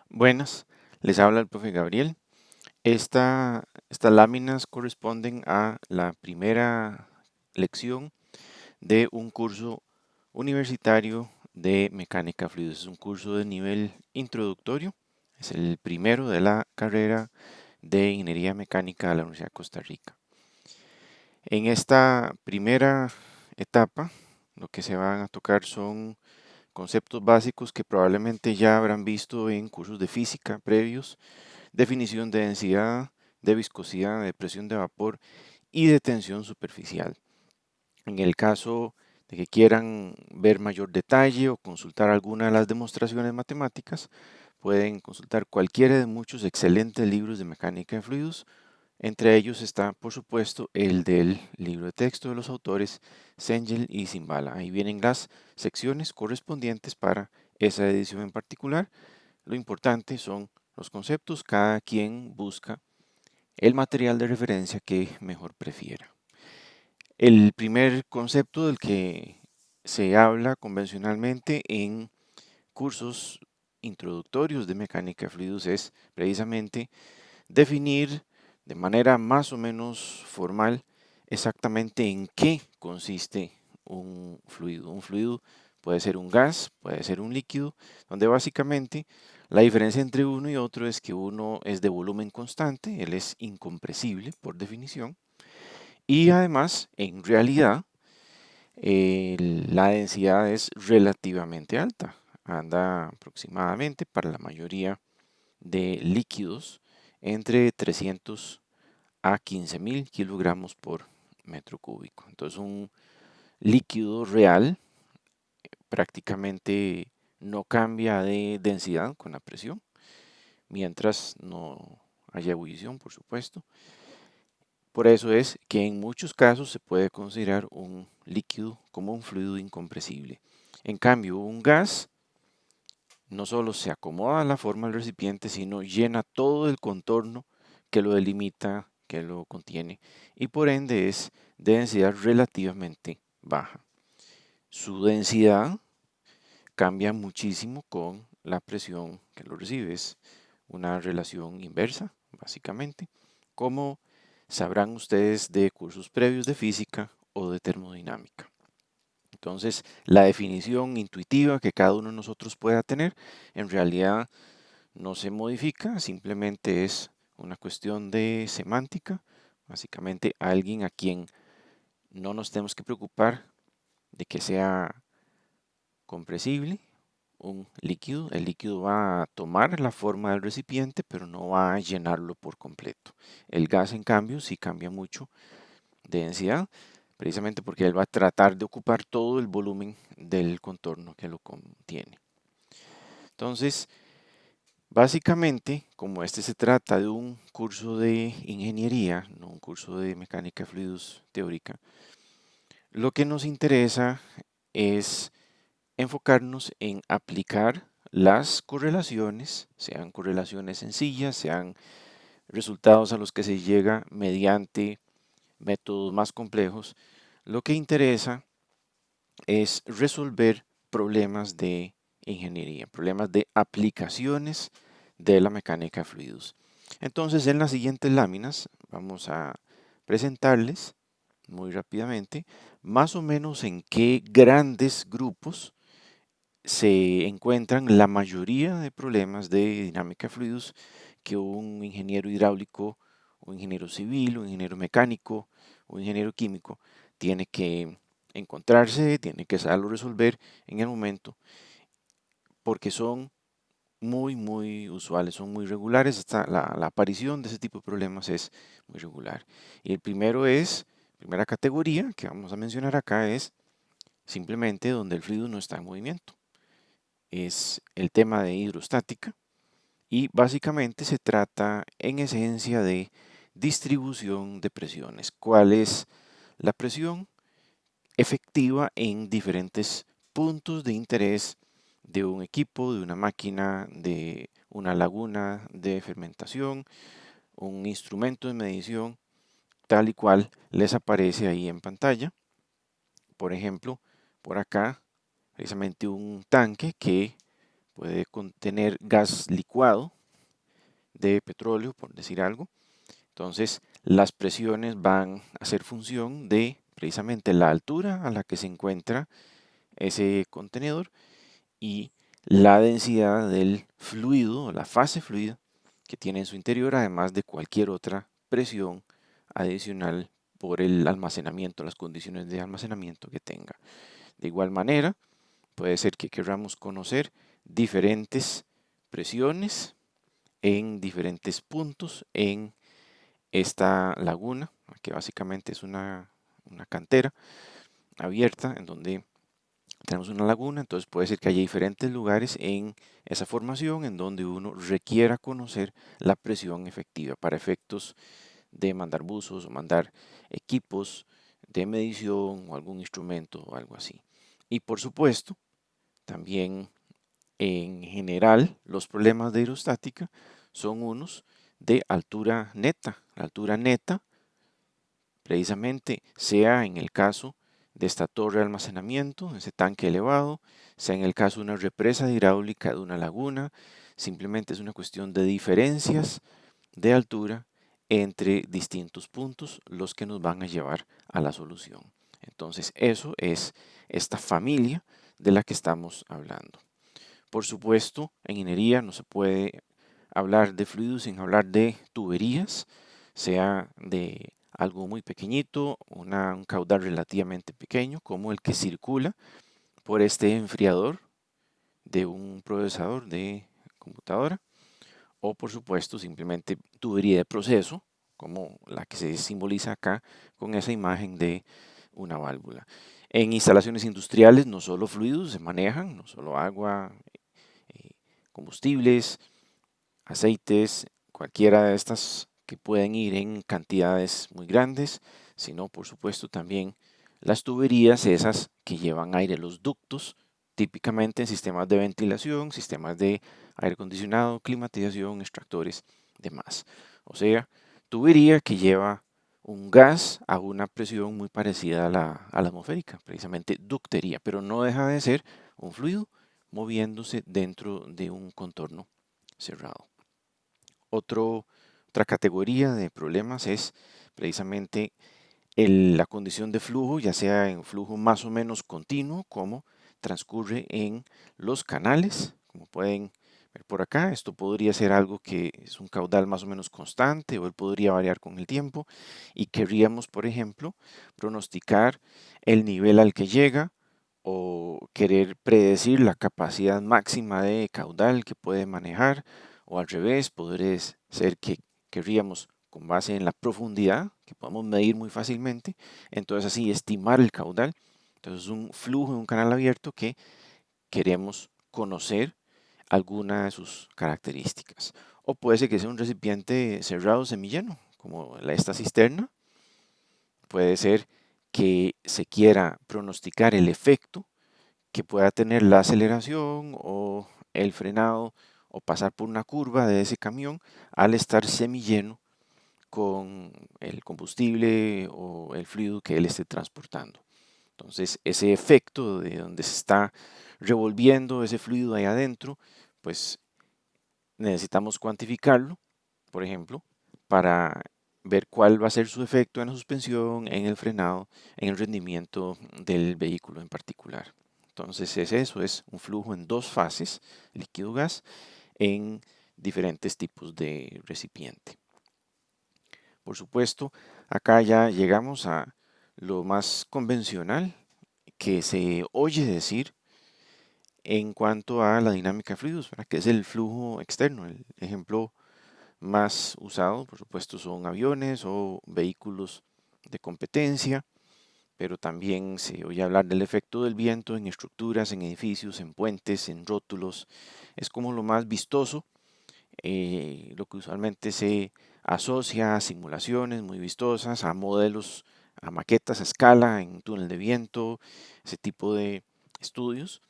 Buenas, les habla el profe Gabriel. Estas láminas corresponden a la primera lección de un curso universitario de mecánica fluidos. Es un curso de nivel introductorio. Es el primero de la carrera de ingeniería mecánica de la Universidad de Costa Rica. En esta primera etapa, lo que se van a tocar son conceptos básicos que probablemente ya habrán visto en cursos de física previos: definición de densidad, de viscosidad, de presión de vapor y de tensión superficial. En el caso de que quieran ver mayor detalle o consultar alguna de las demostraciones matemáticas, pueden consultar cualquiera de muchos excelentes libros de mecánica de fluidos. Entre ellos está, por supuesto, el del libro de texto de los autores Sengel y Zimbala. Ahí vienen las secciones correspondientes para esa edición en particular. Lo importante son los conceptos, cada quien busca el material de referencia que mejor prefiera. El primer concepto del que se habla convencionalmente en cursos introductorios de mecánica de fluidos es precisamente definir de manera más o menos formal exactamente en qué consiste un fluido. Un fluido puede ser un gas, puede ser un líquido, donde básicamente la diferencia entre uno y otro es que uno es de volumen constante, él es incompresible por definición, y además, en realidad, la densidad es relativamente alta, anda aproximadamente para la mayoría de líquidos entre 300 a 15.000 kilogramos por metro cúbico. Entonces, un líquido real prácticamente no cambia de densidad con la presión, mientras no haya ebullición, por supuesto. Por eso es que en muchos casos se puede considerar un líquido como un fluido incompresible. En cambio, un gas no solo se acomoda a la forma del recipiente, sino llena todo el contorno que lo delimita, que lo contiene, y por ende es de densidad relativamente baja. Su densidad cambia muchísimo con la presión que lo recibe. Es una relación inversa, básicamente, como sabrán ustedes de cursos previos de física o de termodinámica. Entonces, la definición intuitiva que cada uno de nosotros pueda tener, en realidad no se modifica, simplemente es una cuestión de semántica. Básicamente, alguien a quien no nos tenemos que preocupar de que sea compresible, un líquido. El líquido va a tomar la forma del recipiente, pero no va a llenarlo por completo. El gas, en cambio, sí cambia mucho de densidad, precisamente porque él va a tratar de ocupar todo el volumen del contorno que lo contiene. Entonces, básicamente, como este se trata de un curso de ingeniería, no un curso de mecánica de fluidos teórica, lo que nos interesa es enfocarnos en aplicar las correlaciones, sean correlaciones sencillas, sean resultados a los que se llega mediante métodos más complejos. Lo que interesa es resolver problemas de ingeniería, problemas de aplicaciones de la mecánica de fluidos. Entonces, en las siguientes láminas vamos a presentarles muy rápidamente más o menos en qué grandes grupos se encuentran la mayoría de problemas de dinámica de fluidos que un ingeniero hidráulico, un ingeniero civil, un ingeniero mecánico, un ingeniero químico tiene que encontrarse, tiene que saberlo resolver en el momento, porque son muy usuales, son muy regulares. Hasta la aparición de ese tipo de problemas es muy regular. Y el primero es, primera categoría que vamos a mencionar acá es simplemente donde el fluido no está en movimiento. Es el tema de hidrostática y básicamente se trata en esencia de distribución de presiones. ¿Cuál es la presión efectiva en diferentes puntos de interés de un equipo, de una máquina, de una laguna de fermentación, un instrumento de medición, tal y cual les aparece ahí en pantalla? Por ejemplo, por acá, precisamente un tanque que puede contener gas licuado de petróleo, por decir algo. Entonces, las presiones van a ser función de precisamente la altura a la que se encuentra ese contenedor y la densidad del fluido, la fase fluida que tiene en su interior, además de cualquier otra presión adicional por el almacenamiento, las condiciones de almacenamiento que tenga. De igual manera, puede ser que queramos conocer diferentes presiones en diferentes puntos en esta laguna, que básicamente es una cantera abierta en donde tenemos una laguna, entonces puede ser que haya diferentes lugares en esa formación en donde uno requiera conocer la presión efectiva para efectos de mandar buzos o mandar equipos de medición o algún instrumento o algo así. Y por supuesto, también en general los problemas de aerostática son unos de altura neta. La altura neta, precisamente, sea en el caso de esta torre de almacenamiento, ese tanque elevado, sea en el caso de una represa hidráulica de una laguna, simplemente es una cuestión de diferencias de altura entre distintos puntos los que nos van a llevar a la solución. Entonces, eso es esta familia de la que estamos hablando. Por supuesto, en ingeniería no se puede hablar de fluidos sin hablar de tuberías, sea de algo muy pequeñito, un caudal relativamente pequeño, como el que circula por este enfriador de un procesador de computadora, o por supuesto simplemente tubería de proceso, como la que se simboliza acá con esa imagen de una válvula. En instalaciones industriales no solo fluidos se manejan, no solo agua, eh, combustibles, aceites, cualquiera de estas que pueden ir en cantidades muy grandes, sino por supuesto también las tuberías, esas que llevan aire, los ductos, típicamente en sistemas de ventilación, sistemas de aire acondicionado, climatización, extractores, demás. O sea, tubería que lleva un gas a una presión muy parecida a la atmosférica, precisamente ductería, pero no deja de ser un fluido moviéndose dentro de un contorno cerrado. Otra categoría de problemas es precisamente la condición de flujo, ya sea en flujo más o menos continuo, como transcurre en los canales, como pueden ver por acá. Esto podría ser algo que es un caudal más o menos constante o él podría variar con el tiempo y querríamos, por ejemplo, pronosticar el nivel al que llega o querer predecir la capacidad máxima de caudal que puede manejar, o al revés, podría ser que querríamos con base en la profundidad que podemos medir muy fácilmente, entonces así estimar el caudal. Entonces un flujo en un canal abierto que queremos conocer alguna de sus características. O puede ser que sea un recipiente cerrado semilleno, como esta cisterna. Puede ser que se quiera pronosticar el efecto que pueda tener la aceleración o el frenado o pasar por una curva de ese camión al estar semilleno con el combustible o el fluido que él esté transportando. Entonces, ese efecto de donde se está revolviendo ese fluido ahí adentro, pues necesitamos cuantificarlo, por ejemplo, para ver cuál va a ser su efecto en la suspensión, en el frenado, en el rendimiento del vehículo en particular. Entonces, eso es un flujo en dos fases, líquido-gas, en diferentes tipos de recipiente. Por supuesto, acá ya llegamos a lo más convencional que se oye decir en cuanto a la dinámica de fluidos, que es el flujo externo. El ejemplo más usado, por supuesto, son aviones o vehículos de competencia, pero también se oye hablar del efecto del viento en estructuras, en edificios, en puentes, en rótulos. Es como lo más vistoso, lo que usualmente se asocia a simulaciones muy vistosas, a modelos, a maquetas a escala, en túnel de viento, ese tipo de estudios,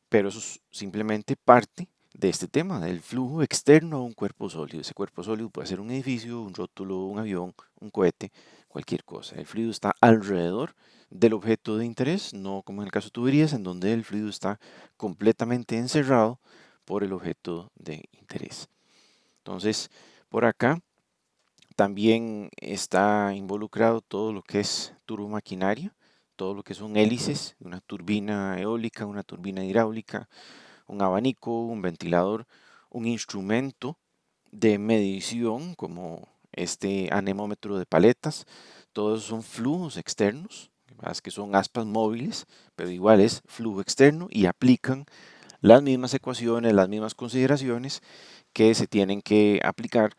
pero eso es simplemente parte de este tema, del flujo externo a un cuerpo sólido. Ese cuerpo sólido puede ser un edificio, un rótulo, un avión, un cohete, cualquier cosa. El fluido está alrededor del objeto de interés, no como en el caso de tuberías, en donde el fluido está completamente encerrado por el objeto de interés. Entonces, por acá también está involucrado todo lo que es turbomaquinaria, todo lo que son hélices, una turbina eólica, una turbina hidráulica, un abanico, un ventilador, un instrumento de medición como este anemómetro de paletas. Todos son flujos externos, más que son aspas móviles, pero igual es flujo externo y aplican las mismas ecuaciones, las mismas consideraciones que se tienen que aplicar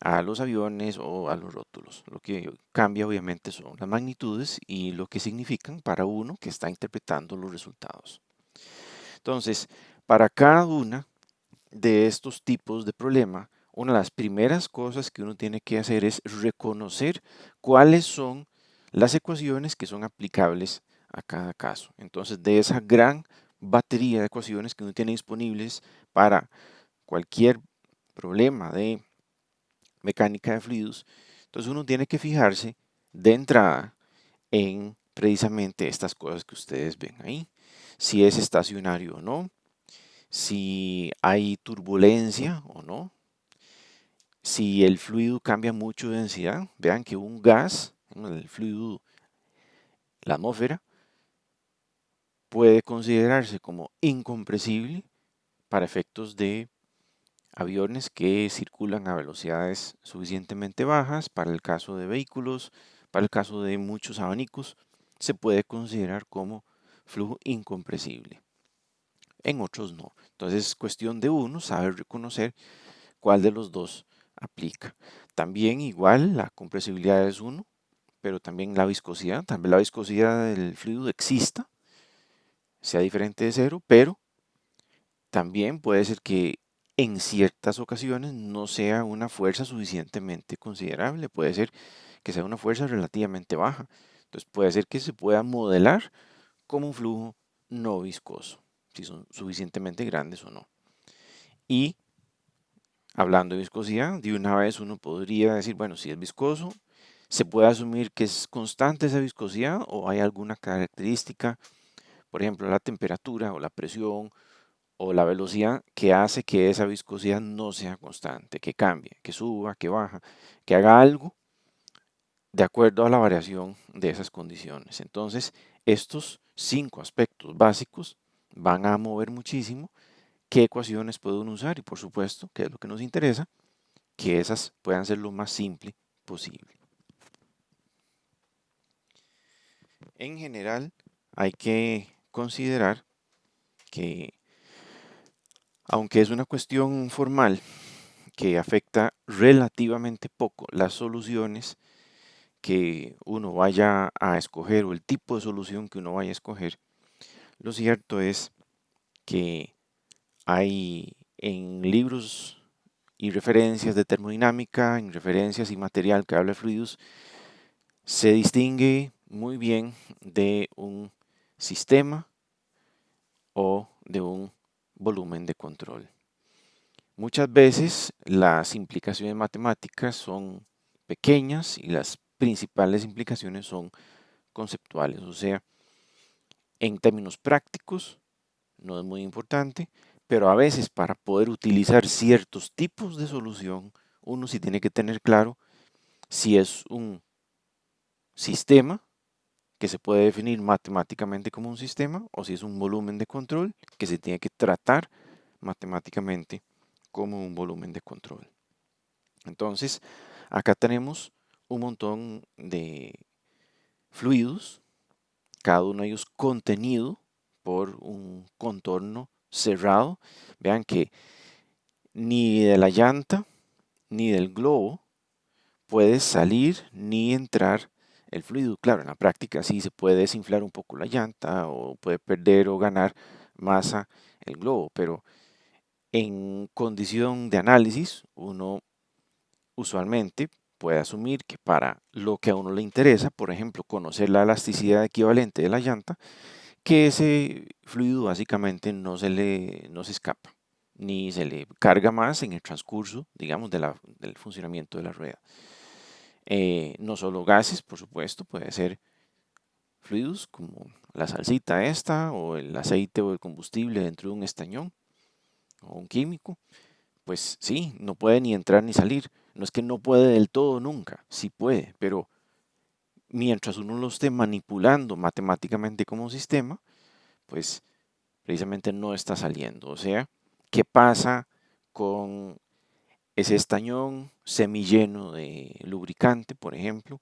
a los aviones o a los rótulos. Lo que cambia obviamente son las magnitudes y lo que significan para uno que está interpretando los resultados. Entonces, para cada una de estos tipos de problema, una de las primeras cosas que uno tiene que hacer es reconocer cuáles son las ecuaciones que son aplicables a cada caso. Entonces, de esa gran batería de ecuaciones que uno tiene disponibles para cualquier problema de mecánica de fluidos, entonces uno tiene que fijarse de entrada en precisamente estas cosas que ustedes ven ahí, si es estacionario o no, si hay turbulencia o no, si el fluido cambia mucho de densidad. Vean que un gas, el fluido, la atmósfera, puede considerarse como incompresible para efectos de aviones que circulan a velocidades suficientemente bajas. Para el caso de vehículos, para el caso de muchos abanicos, se puede considerar como flujo incompresible. En otros no. Entonces es cuestión de uno saber reconocer cuál de los dos aplica. También igual la compresibilidad es uno, pero también la viscosidad. También la viscosidad del fluido exista, sea diferente de cero, pero también puede ser que en ciertas ocasiones no sea una fuerza suficientemente considerable. Puede ser que sea una fuerza relativamente baja. Entonces puede ser que se pueda modelar como un flujo no viscoso, si son suficientemente grandes o no. Y hablando de viscosidad, de una vez uno podría decir, bueno, si es viscoso, se puede asumir que es constante esa viscosidad o hay alguna característica, por ejemplo, la temperatura o la presión o la velocidad que hace que esa viscosidad no sea constante, que cambie, que suba, que baja, que haga algo de acuerdo a la variación de esas condiciones. Entonces, estos 5 aspectos básicos van a mover muchísimo qué ecuaciones puede uno usar y por supuesto, que es lo que nos interesa, que esas puedan ser lo más simple posible. En general, hay que considerar que, aunque es una cuestión formal que afecta relativamente poco las soluciones que uno vaya a escoger o el tipo de solución que uno vaya a escoger, lo cierto es que hay en libros y referencias de termodinámica, en referencias y material que habla de fluidos, se distingue muy bien de un sistema o de un volumen de control. Muchas veces las implicaciones matemáticas son pequeñas y las principales implicaciones son conceptuales, o sea, en términos prácticos no es muy importante, pero a veces para poder utilizar ciertos tipos de solución, uno sí tiene que tener claro si es un sistema que se puede definir matemáticamente como un sistema o si es un volumen de control que se tiene que tratar matemáticamente como un volumen de control. Entonces, acá tenemos un montón de fluidos, cada uno de ellos contenido por un contorno cerrado. Vean que ni de la llanta ni del globo puede salir ni entrar el fluido. Claro, en la práctica sí se puede desinflar un poco la llanta o puede perder o ganar masa el globo, pero en condición de análisis uno usualmente puede asumir que para lo que a uno le interesa, por ejemplo, conocer la elasticidad equivalente de la llanta, que ese fluido básicamente no se escapa, ni se le carga más en el transcurso, digamos, del funcionamiento de la rueda. No solo gases, por supuesto, puede ser fluidos como la salsita esta o el aceite o el combustible dentro de un estañón. o un químico, pues sí, no puede ni entrar ni salir. No es que no puede del todo nunca, sí puede, pero mientras uno lo esté manipulando matemáticamente como sistema, pues precisamente no está saliendo. O sea, ¿qué pasa con ese estañón semilleno de lubricante, por ejemplo?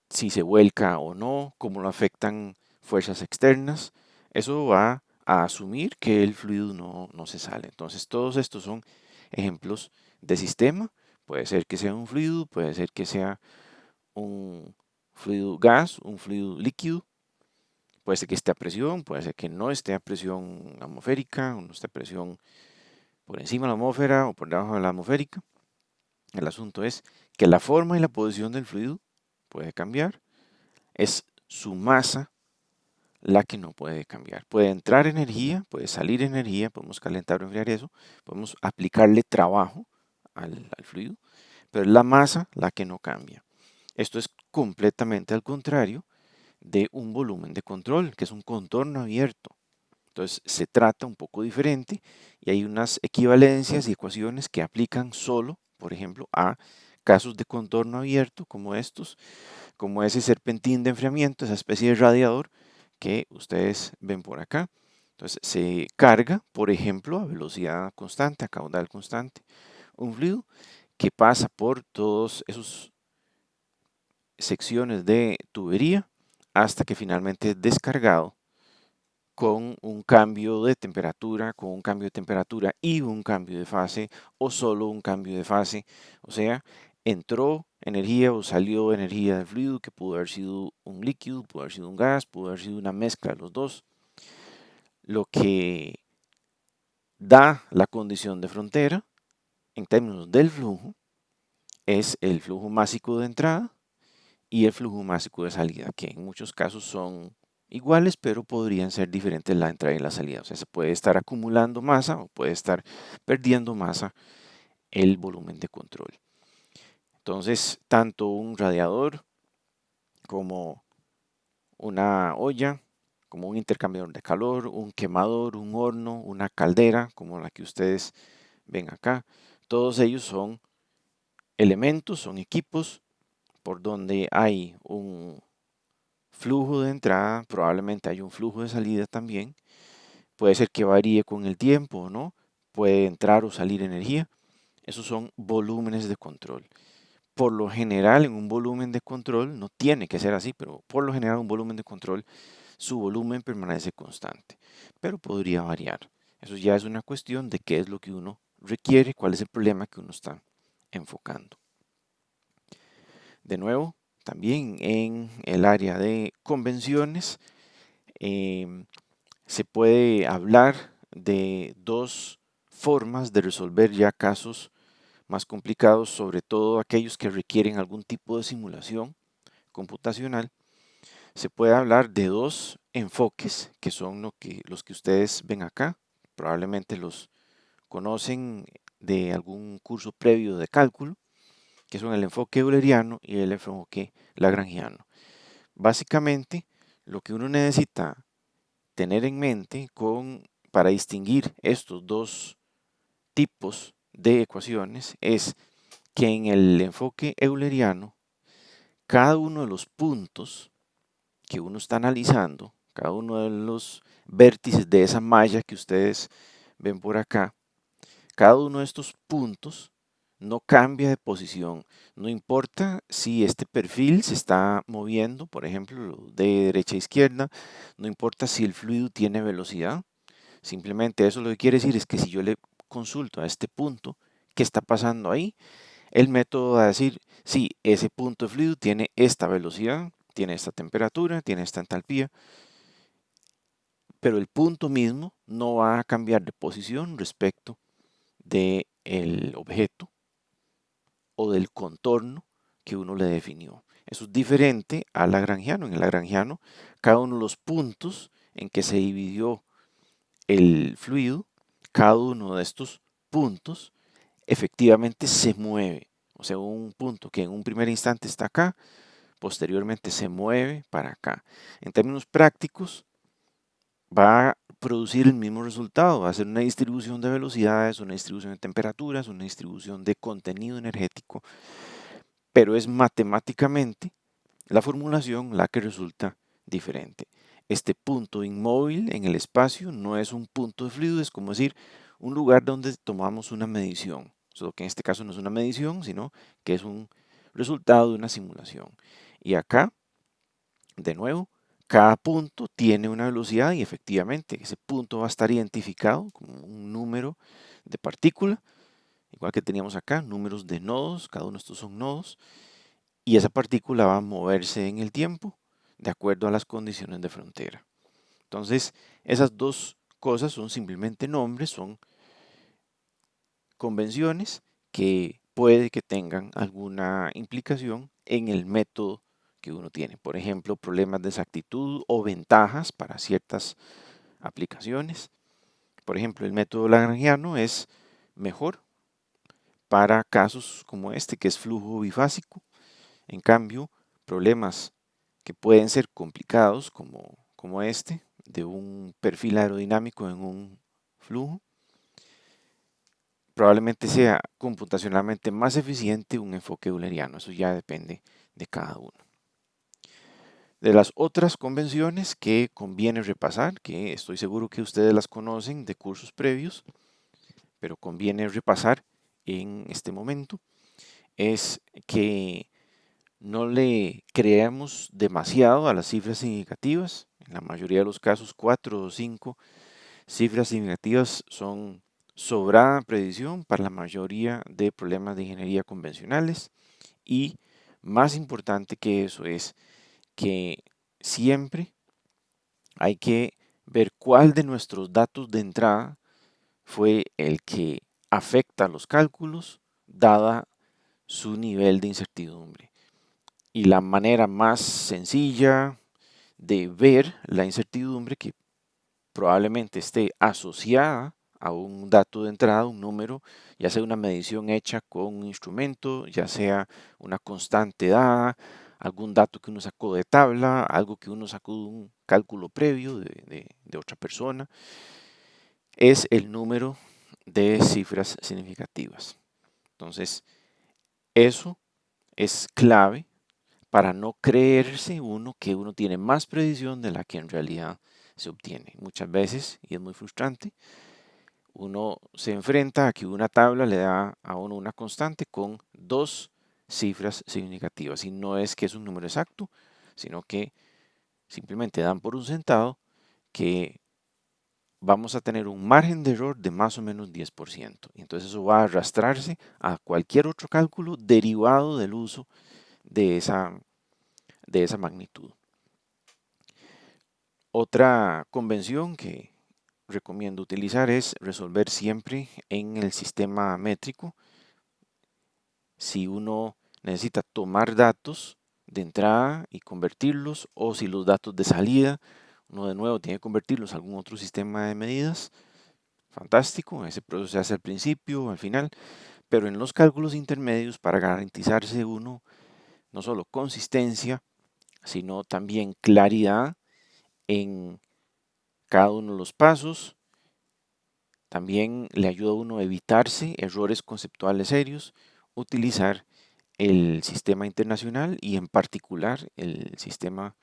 Si se vuelca o no, cómo lo afectan fuerzas externas, eso va a asumir que el fluido no se sale. Entonces, todos estos son ejemplos de sistema. Puede ser que sea un fluido, puede ser que sea un fluido gas, un fluido líquido, puede ser que esté a presión, puede ser que no esté a presión atmosférica, o no esté a presión por encima de la atmósfera o por debajo de la atmosférica. El asunto es que la forma y la posición del fluido puede cambiar, es su masa la que no puede cambiar. Puede entrar energía, puede salir energía, podemos calentar o enfriar eso, podemos aplicarle trabajo al fluido, pero es la masa la que no cambia. Esto es completamente al contrario de un volumen de control, que es un contorno abierto. Entonces se trata un poco diferente y hay unas equivalencias y ecuaciones que aplican solo, por ejemplo, a casos de contorno abierto como estos, como ese serpentín de enfriamiento, esa especie de radiador que ustedes ven por acá. Entonces se carga, por ejemplo, a velocidad constante, a caudal constante, un fluido que pasa por todos esos secciones de tubería hasta que finalmente es descargado con un cambio de temperatura, con un cambio de temperatura y un cambio de fase o solo un cambio de fase. O sea, entró energía o salió energía del fluido que pudo haber sido un líquido, pudo haber sido un gas, pudo haber sido una mezcla de los dos. Lo que da la condición de frontera en términos del flujo es el flujo másico de entrada y el flujo másico de salida, que en muchos casos son iguales, pero podrían ser diferentes la entrada y la salida. O sea, se puede estar acumulando masa o puede estar perdiendo masa el volumen de control. Entonces, tanto un radiador como una olla, como un intercambiador de calor, un quemador, un horno, una caldera, como la que ustedes ven acá, todos ellos son elementos, son equipos por donde hay un flujo de entrada, probablemente hay un flujo de salida también. Puede ser que varíe con el tiempo o no. Puede entrar o salir energía. Esos son volúmenes de control. Por lo general, en un volumen de control, no tiene que ser así, pero por lo general un volumen de control, su volumen permanece constante, pero podría variar. Eso ya es una cuestión de qué es lo que uno requiere, cuál es el problema que uno está enfocando. De nuevo, también en el área de convenciones, em, se puede hablar de dos formas de resolver ya casos más complicados, sobre todo aquellos que requieren algún tipo de simulación computacional. Se puede hablar de dos enfoques que son los que ustedes ven acá. Probablemente los conocen de algún curso previo de cálculo, que son el enfoque euleriano y el enfoque lagrangiano. Básicamente, lo que uno necesita tener en mente para distinguir estos dos tipos de ecuaciones es que en el enfoque euleriano, cada uno de los puntos que uno está analizando, cada uno de los vértices de esa malla que ustedes ven por acá, cada uno de estos puntos no cambia de posición. No importa si este perfil se está moviendo, por ejemplo, de derecha a izquierda, no importa si el fluido tiene velocidad. Simplemente eso lo que quiere decir es que si yo le consulto a este punto, ¿qué está pasando ahí? El método va a decir, sí, ese punto de fluido tiene esta velocidad, tiene esta temperatura, tiene esta entalpía, pero el punto mismo no va a cambiar de posición respecto del objeto o del contorno que uno le definió. Eso es diferente al lagrangiano. En el lagrangiano, cada uno de los puntos en que se dividió el fluido, cada uno de estos puntos efectivamente se mueve. O sea, un punto que en un primer instante está acá, posteriormente se mueve para acá. En términos prácticos, va producir el mismo resultado, va a ser una distribución de velocidades, una distribución de temperaturas, una distribución de contenido energético, pero es matemáticamente la formulación la que resulta diferente. Este punto inmóvil en el espacio no es un punto de fluido, es como decir un lugar donde tomamos una medición, solo que en este caso no es una medición, sino que es un resultado de una simulación. Y acá, de nuevo, cada punto tiene una velocidad y efectivamente ese punto va a estar identificado como un número de partícula, igual que teníamos acá, números de nodos, cada uno de estos son nodos, y esa partícula va a moverse en el tiempo de acuerdo a las condiciones de frontera. Entonces, esas dos cosas son simplemente nombres, son convenciones que puede que tengan alguna implicación en el método que uno tiene. Por ejemplo, problemas de exactitud o ventajas para ciertas aplicaciones. Por ejemplo, el método lagrangiano es mejor para casos como este, que es flujo bifásico. En cambio, problemas que pueden ser complicados, como este, de un perfil aerodinámico en un flujo, probablemente sea computacionalmente más eficiente un enfoque euleriano. Eso ya depende de cada uno. De las otras convenciones que conviene repasar, que estoy seguro que ustedes las conocen de cursos previos, pero conviene repasar en este momento, es que no le creamos demasiado a las cifras significativas. En la mayoría de los casos, 4 o 5 cifras significativas son sobrada predicción para la mayoría de problemas de ingeniería convencionales. Y más importante que eso es que siempre hay que ver cuál de nuestros datos de entrada fue el que afecta a los cálculos, dada su nivel de incertidumbre. Y la manera más sencilla de ver la incertidumbre, que probablemente esté asociada a un dato de entrada, un número, ya sea una medición hecha con un instrumento, ya sea una constante dada, algún dato que uno sacó de tabla, algo que uno sacó de un cálculo previo de otra persona, es el número de cifras significativas. Entonces, eso es clave para no creerse uno que uno tiene más predicción de la que en realidad se obtiene. Muchas veces, y es muy frustrante, uno se enfrenta a que una tabla le da a uno una constante con dos cifras significativas. Y no es que es un número exacto, sino que simplemente dan por un sentado que vamos a tener un margen de error de más o menos 10%. Y entonces eso va a arrastrarse a cualquier otro cálculo derivado del uso de esa magnitud. Otra convención que recomiendo utilizar es resolver siempre en el sistema métrico. Si uno necesita tomar datos de entrada y convertirlos, o si los datos de salida, uno de nuevo tiene que convertirlos a algún otro sistema de medidas, fantástico, ese proceso se hace al principio o al final, pero en los cálculos intermedios, para garantizarse uno no solo consistencia, sino también claridad en cada uno de los pasos. También le ayuda a uno a evitarse errores conceptuales serios, utilizar el sistema internacional y en particular el sistema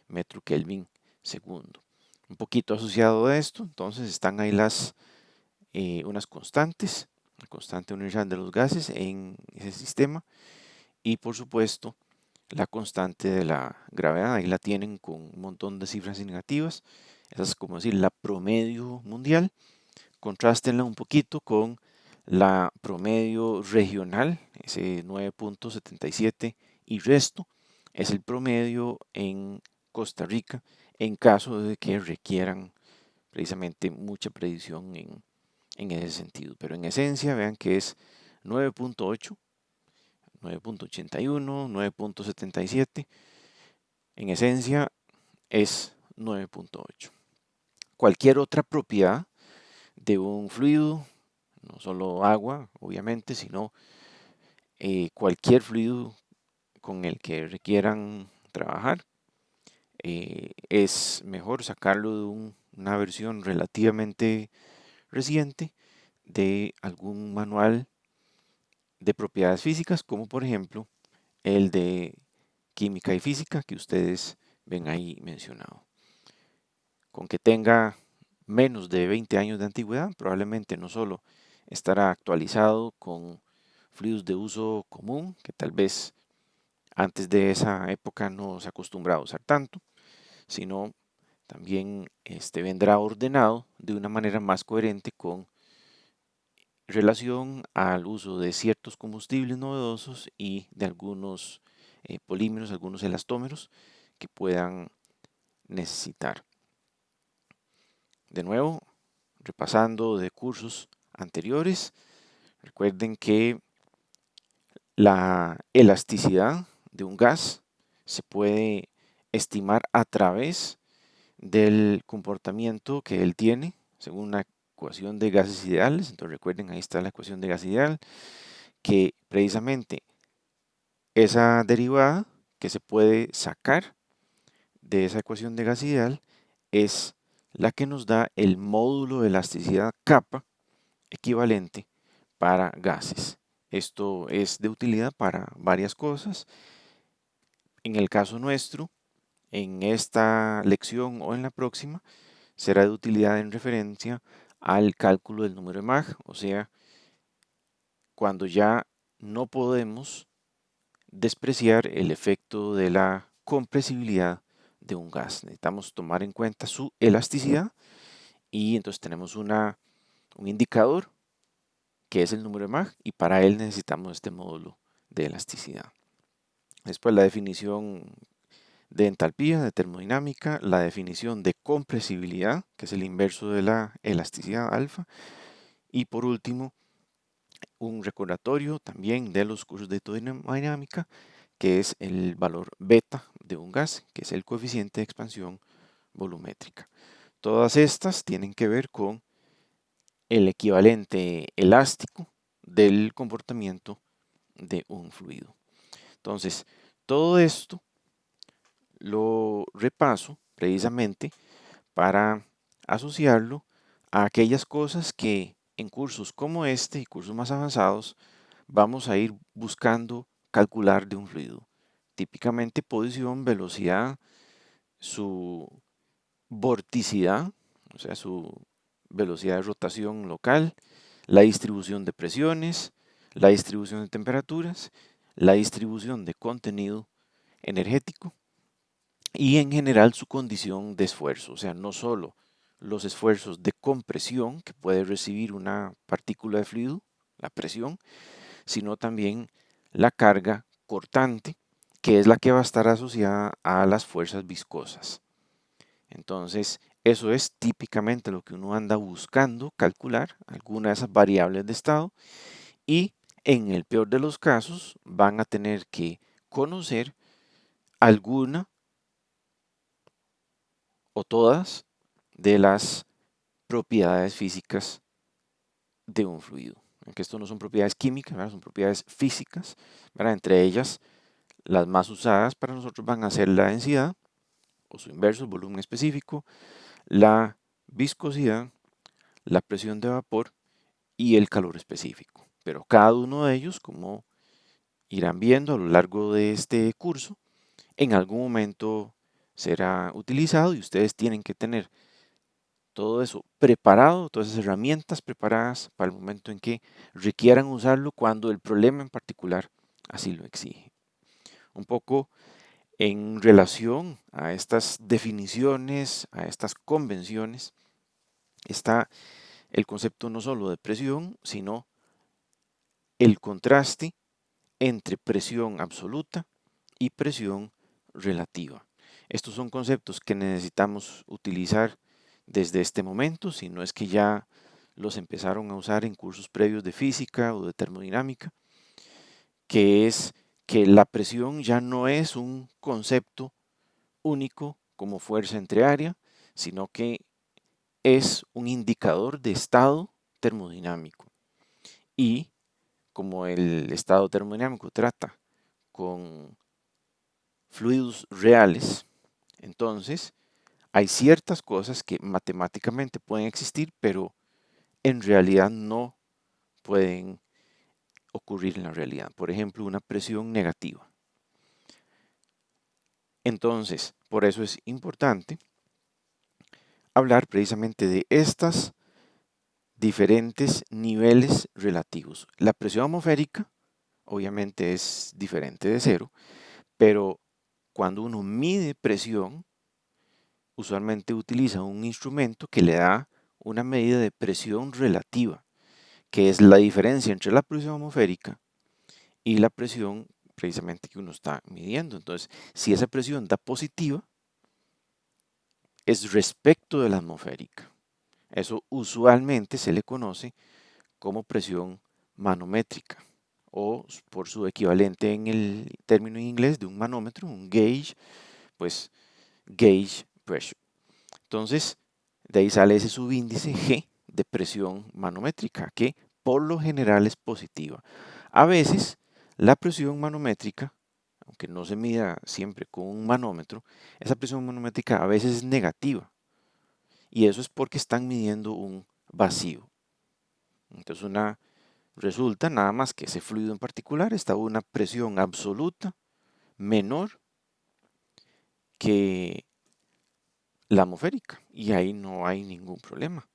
metro Kelvin segundo. Un poquito asociado a esto, entonces están ahí unas constantes, la constante universal de los gases en ese sistema, y por supuesto la constante de la gravedad, ahí la tienen con un montón de cifras negativas. Esa es como decir la promedio mundial. Contrástenla un poquito con la promedio regional, ese 9.77, y resto es el promedio en Costa Rica en caso de que requieran precisamente mucha predicción en ese sentido. Pero en esencia vean que es 9.8, 9.81, 9.77. En esencia es 9.8. Cualquier otra propiedad de un fluido, no solo agua, obviamente, sino cualquier fluido con el que requieran trabajar, es mejor sacarlo una versión relativamente reciente de algún manual de propiedades físicas, como por ejemplo el de química y física que ustedes ven ahí mencionado. Con que tenga menos de 20 años de antigüedad, probablemente no solo estará actualizado con fluidos de uso común, que tal vez antes de esa época no se acostumbraba a usar tanto, sino también vendrá ordenado de una manera más coherente con relación al uso de ciertos combustibles novedosos y de algunos polímeros, algunos elastómeros que puedan necesitar. De nuevo, repasando de cursos anteriores, recuerden que la elasticidad de un gas se puede estimar a través del comportamiento que él tiene, según una ecuación de gases ideales. Entonces recuerden, ahí está la ecuación de gas ideal, que precisamente esa derivada que se puede sacar de esa ecuación de gas ideal es la que nos da el módulo de elasticidad kappa equivalente para gases. Esto es de utilidad para varias cosas. En el caso nuestro, en esta lección o en la próxima, será de utilidad en referencia al cálculo del número de Mach, o sea, cuando ya no podemos despreciar el efecto de la compresibilidad de un gas. Necesitamos tomar en cuenta su elasticidad y entonces tenemos un indicador que es el número de Mach y para él necesitamos este módulo de elasticidad. Después la definición de entalpía, de termodinámica, la definición de compresibilidad, que es el inverso de la elasticidad alfa, y por último un recordatorio también de los cursos de termodinámica, que es el valor beta de un gas, que es el coeficiente de expansión volumétrica. Todas estas tienen que ver con el equivalente elástico del comportamiento de un fluido. Entonces, todo esto lo repaso precisamente para asociarlo a aquellas cosas que en cursos como este y cursos más avanzados vamos a ir buscando calcular de un fluido. Típicamente posición, velocidad, su vorticidad, o sea, su velocidad de rotación local, la distribución de presiones, la distribución de temperaturas, la distribución de contenido energético y en general su condición de esfuerzo, o sea, no solo los esfuerzos de compresión que puede recibir una partícula de fluido, la presión, sino también la carga cortante, que es la que va a estar asociada a las fuerzas viscosas. Entonces, eso es típicamente lo que uno anda buscando calcular, alguna de esas variables de estado, y en el peor de los casos van a tener que conocer alguna o todas de las propiedades físicas de un fluido. Aunque esto no son propiedades químicas, ¿verdad? Son propiedades físicas, ¿verdad? Entre ellas, las más usadas para nosotros van a ser la densidad, o su inverso, el volumen específico, la viscosidad, la presión de vapor y el calor específico. Pero cada uno de ellos, como irán viendo a lo largo de este curso, en algún momento será utilizado y ustedes tienen que tener todo eso preparado, todas esas herramientas preparadas para el momento en que requieran usarlo cuando el problema en particular así lo exige. Un poco en relación a estas definiciones, a estas convenciones, está el concepto no solo de presión, sino el contraste entre presión absoluta y presión relativa. Estos son conceptos que necesitamos utilizar desde este momento, si no es que ya los empezaron a usar en cursos previos de física o de termodinámica, que es que la presión ya no es un concepto único como fuerza entre área, sino que es un indicador de estado termodinámico. Y como el estado termodinámico trata con fluidos reales, entonces hay ciertas cosas que matemáticamente pueden existir, pero en realidad no pueden ocurrir en la realidad. Por ejemplo, una presión negativa. Entonces, por eso es importante hablar precisamente de estos diferentes niveles relativos. La presión atmosférica obviamente es diferente de cero, pero cuando uno mide presión, usualmente utiliza un instrumento que le da una medida de presión relativa, que es la diferencia entre la presión atmosférica y la presión precisamente que uno está midiendo. Entonces, si esa presión da positiva, es respecto de la atmosférica. Eso usualmente se le conoce como presión manométrica o por su equivalente en el término en inglés de un manómetro, un gauge, pues gauge pressure. Entonces, de ahí sale ese subíndice G de presión manométrica, que por lo general es positiva. A veces, la presión manométrica, aunque no se mida siempre con un manómetro, esa presión manométrica a veces es negativa. Y eso es porque están midiendo un vacío. Entonces, resulta nada más que ese fluido en particular está a una presión absoluta menor que la atmosférica. Y ahí no hay ningún problema.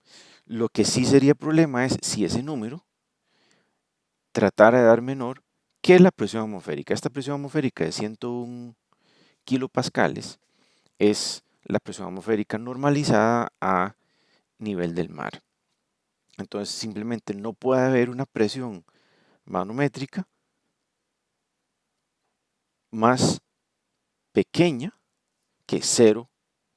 Lo que sí sería problema es si ese número tratara de dar menor que la presión atmosférica. Esta presión atmosférica de 101 kilopascales es la presión atmosférica normalizada a nivel del mar. Entonces simplemente no puede haber una presión manométrica más pequeña que 0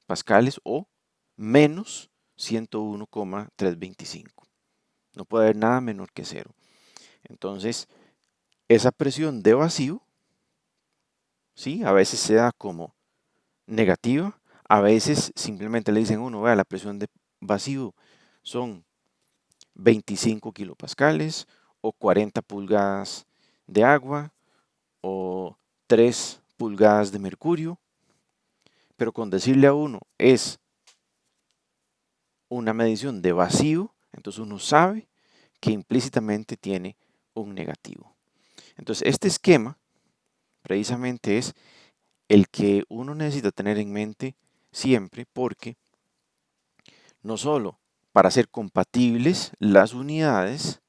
pascales o menos 101,325. No puede haber nada menor que 0. Entonces, esa presión de vacío, ¿sí? A veces se da como negativa, a veces simplemente le dicen a uno, vea, la presión de vacío son 25 kilopascales o 40 pulgadas de agua o 3 pulgadas de mercurio, pero con decirle a uno es una medición de vacío, entonces uno sabe que implícitamente tiene un negativo. Entonces este esquema precisamente es el que uno necesita tener en mente siempre porque no solo para hacer compatibles las unidades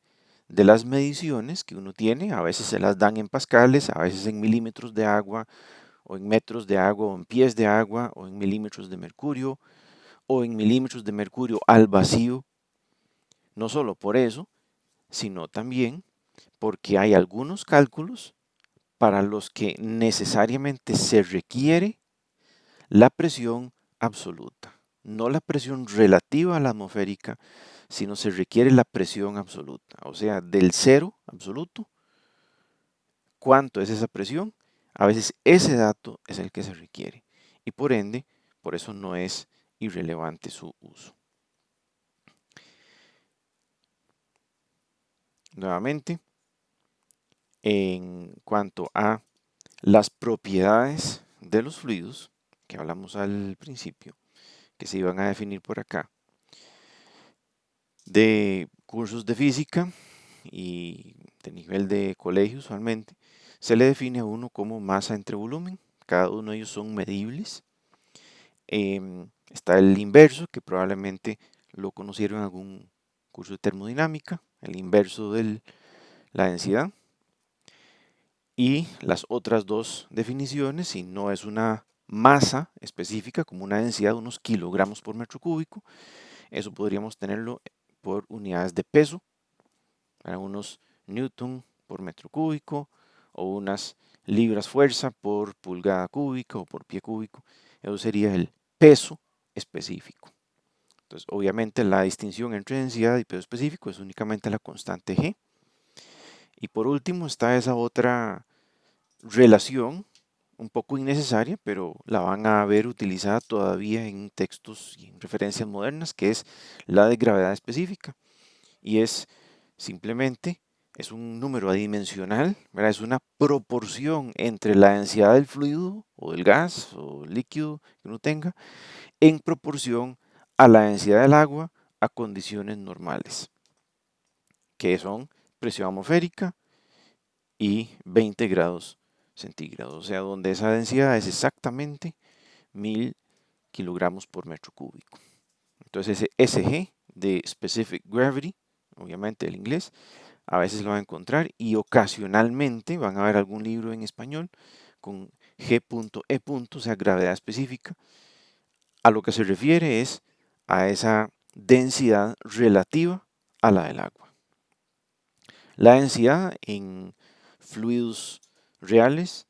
de las mediciones que uno tiene, a veces se las dan en pascales, a veces en milímetros de agua, o en metros de agua, o en pies de agua, o en milímetros de mercurio, o en milímetros de mercurio al vacío. No solo por eso, sino también porque hay algunos cálculos para los que necesariamente se requiere la presión absoluta, no la presión relativa a la atmosférica, sino se requiere la presión absoluta, o sea, del cero absoluto, ¿cuánto es esa presión? A veces ese dato es el que se requiere y por ende, por eso no es irrelevante su uso. Nuevamente, en cuanto a las propiedades de los fluidos, que hablamos al principio, que se iban a definir por acá, de cursos de física y de nivel de colegio usualmente, se le define a uno como masa entre volumen. Cada uno de ellos son medibles. Está el inverso, que probablemente lo conocieron en algún curso de termodinámica, el inverso de la densidad. Y las otras dos definiciones, si no es una masa específica, como una densidad de unos kilogramos por metro cúbico, eso podríamos tenerlo por unidades de peso, unos newton por metro cúbico o unas libras fuerza por pulgada cúbica o por pie cúbico. Eso sería el peso específico. Entonces, obviamente la distinción entre densidad y peso específico es únicamente la constante G. Y por último está esa otra relación un poco innecesaria, pero la van a ver utilizada todavía en textos y en referencias modernas, que es la de gravedad específica. Y es simplemente, es un número adimensional, ¿verdad? Es una proporción entre la densidad del fluido o del gas o líquido que uno tenga en proporción a la densidad del agua a condiciones normales, que son presión atmosférica y 20 grados centígrados, o sea, donde esa densidad es exactamente 1000 kilogramos por metro cúbico. Entonces ese SG de Specific Gravity, obviamente el inglés, a veces lo van a encontrar y ocasionalmente van a ver algún libro en español con G.E. o sea, gravedad específica. A lo que se refiere es a esa densidad relativa a la del agua. La densidad en fluidos reales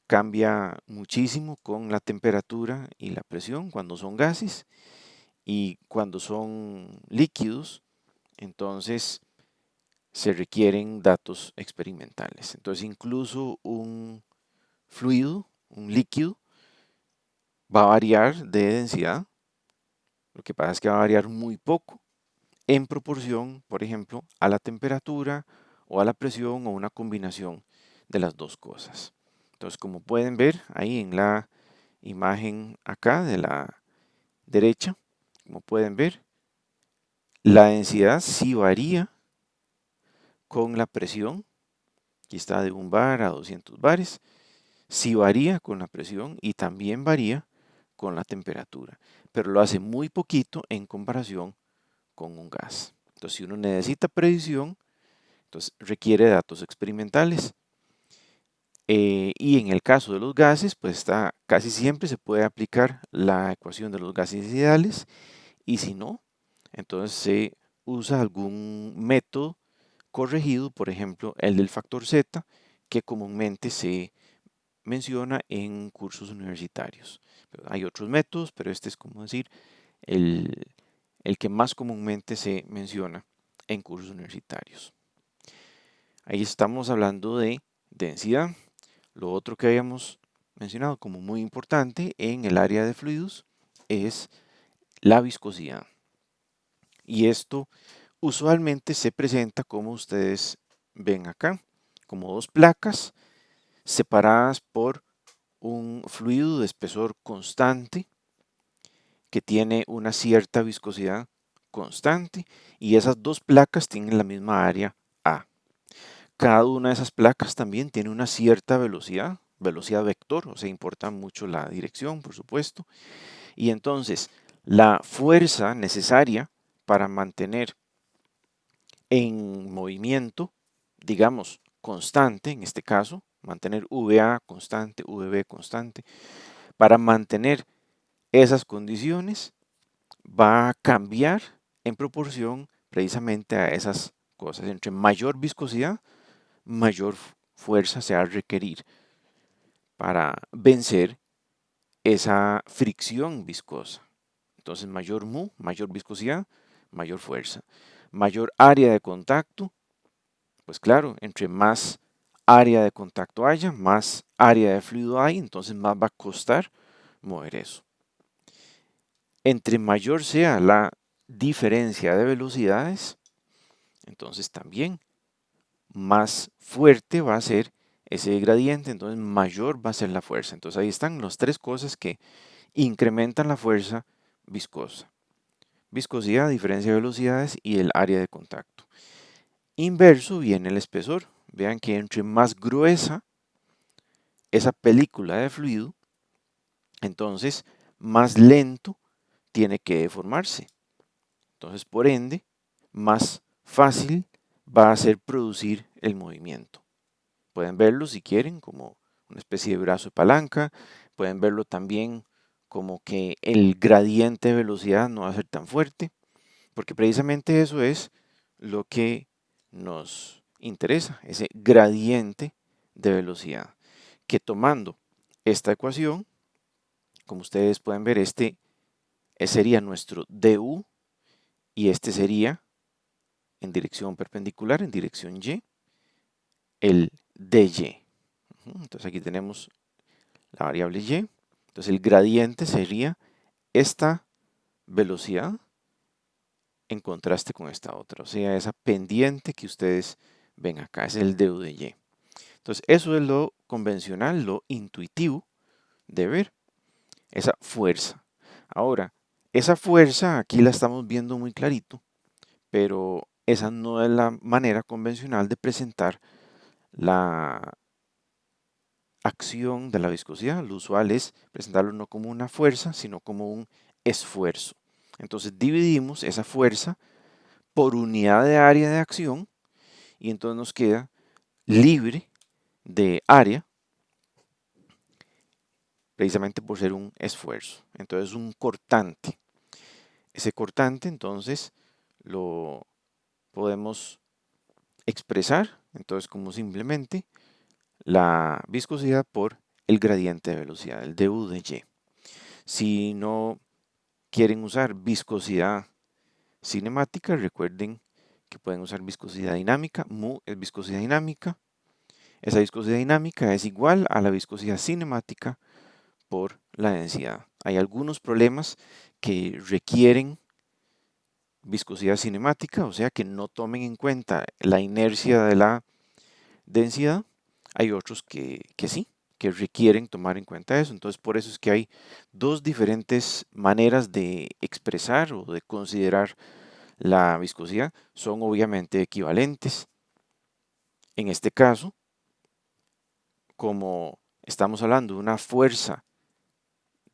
cambia muchísimo con la temperatura y la presión cuando son gases, y cuando son líquidos, entonces se requieren datos experimentales. Entonces incluso un fluido, un líquido, va a variar de densidad. Lo que pasa es que va a variar muy poco en proporción, por ejemplo, a la temperatura o a la presión o una combinación de las dos cosas. Entonces, como pueden ver ahí en la imagen acá de la derecha, como pueden ver, la densidad sí varía con la presión. Aquí está de 1 bar a 200 bares. Sí varía con la presión y también varía con la temperatura, pero lo hace muy poquito en comparación con un gas. Entonces, si uno necesita predicción, entonces requiere datos experimentales. Y en el caso de los gases, pues casi siempre se puede aplicar la ecuación de los gases ideales, y si no, entonces se usa algún método corregido, por ejemplo, el del factor Z, que comúnmente se menciona en cursos universitarios. Hay otros métodos, pero este es como decir el, el que más comúnmente se menciona en cursos universitarios. Ahí estamos hablando de densidad. Lo otro que habíamos mencionado como muy importante en el área de fluidos es la viscosidad. Y esto usualmente se presenta como ustedes ven acá, como dos placas separadas por un fluido de espesor constante que tiene una cierta viscosidad constante, y esas dos placas tienen la misma área A. Cada una de esas placas también tiene una cierta velocidad, velocidad vector, o sea, importa mucho la dirección, por supuesto. Y entonces, la fuerza necesaria para mantener en movimiento, digamos, constante, en este caso, mantener VA constante, VB constante, para mantener esas condiciones va a cambiar en proporción precisamente a esas cosas. Entre mayor viscosidad, mayor fuerza se va a requerir para vencer esa fricción viscosa. Entonces, mayor mu, mayor viscosidad, mayor fuerza. Mayor área de contacto, pues claro, entre más área de contacto haya, más área de fluido hay, entonces más va a costar mover eso. Entre mayor sea la diferencia de velocidades, entonces también más fuerte va a ser ese gradiente, entonces mayor va a ser la fuerza. Entonces ahí están las tres cosas que incrementan la fuerza viscosa. Viscosidad, diferencia de velocidades y el área de contacto. Inverso viene el espesor. Vean que entre más gruesa esa película de fluido, entonces más lento tiene que deformarse. Entonces, por ende, más fácil va a ser producir el movimiento. Pueden verlo si quieren como una especie de brazo de palanca. Pueden verlo también como que el gradiente de velocidad no va a ser tan fuerte, porque precisamente eso es lo que nos interesa, ese gradiente de velocidad, que tomando esta ecuación, como ustedes pueden ver, este sería nuestro du y este sería en dirección perpendicular, en dirección y, el dy. Entonces aquí tenemos la variable y. Entonces el gradiente sería esta velocidad en contraste con esta otra, o sea, esa pendiente que ustedes ven acá, es el du de y. Entonces eso es lo convencional, lo intuitivo de ver esa fuerza. Ahora, esa fuerza aquí la estamos viendo muy clarito, pero esa no es la manera convencional de presentar la acción de la viscosidad. Lo usual es presentarlo no como una fuerza, sino como un esfuerzo. Entonces dividimos esa fuerza por unidad de área de acción y entonces nos queda libre de área, precisamente por ser un esfuerzo. Entonces un cortante. Ese cortante entonces lo podemos expresar entonces como simplemente la viscosidad por el gradiente de velocidad, el du de y. Si no quieren usar viscosidad cinemática, recuerden que pueden usar viscosidad dinámica. Mu es viscosidad dinámica. Esa viscosidad dinámica es igual a la viscosidad cinemática por la densidad. Hay algunos problemas que requieren viscosidad cinemática, o sea que no tomen en cuenta la inercia de la densidad. Hay otros que sí, que requieren tomar en cuenta eso. Entonces, por eso es que hay dos diferentes maneras de expresar o de considerar la viscosidad. Son obviamente equivalentes. En este caso, como estamos hablando de una fuerza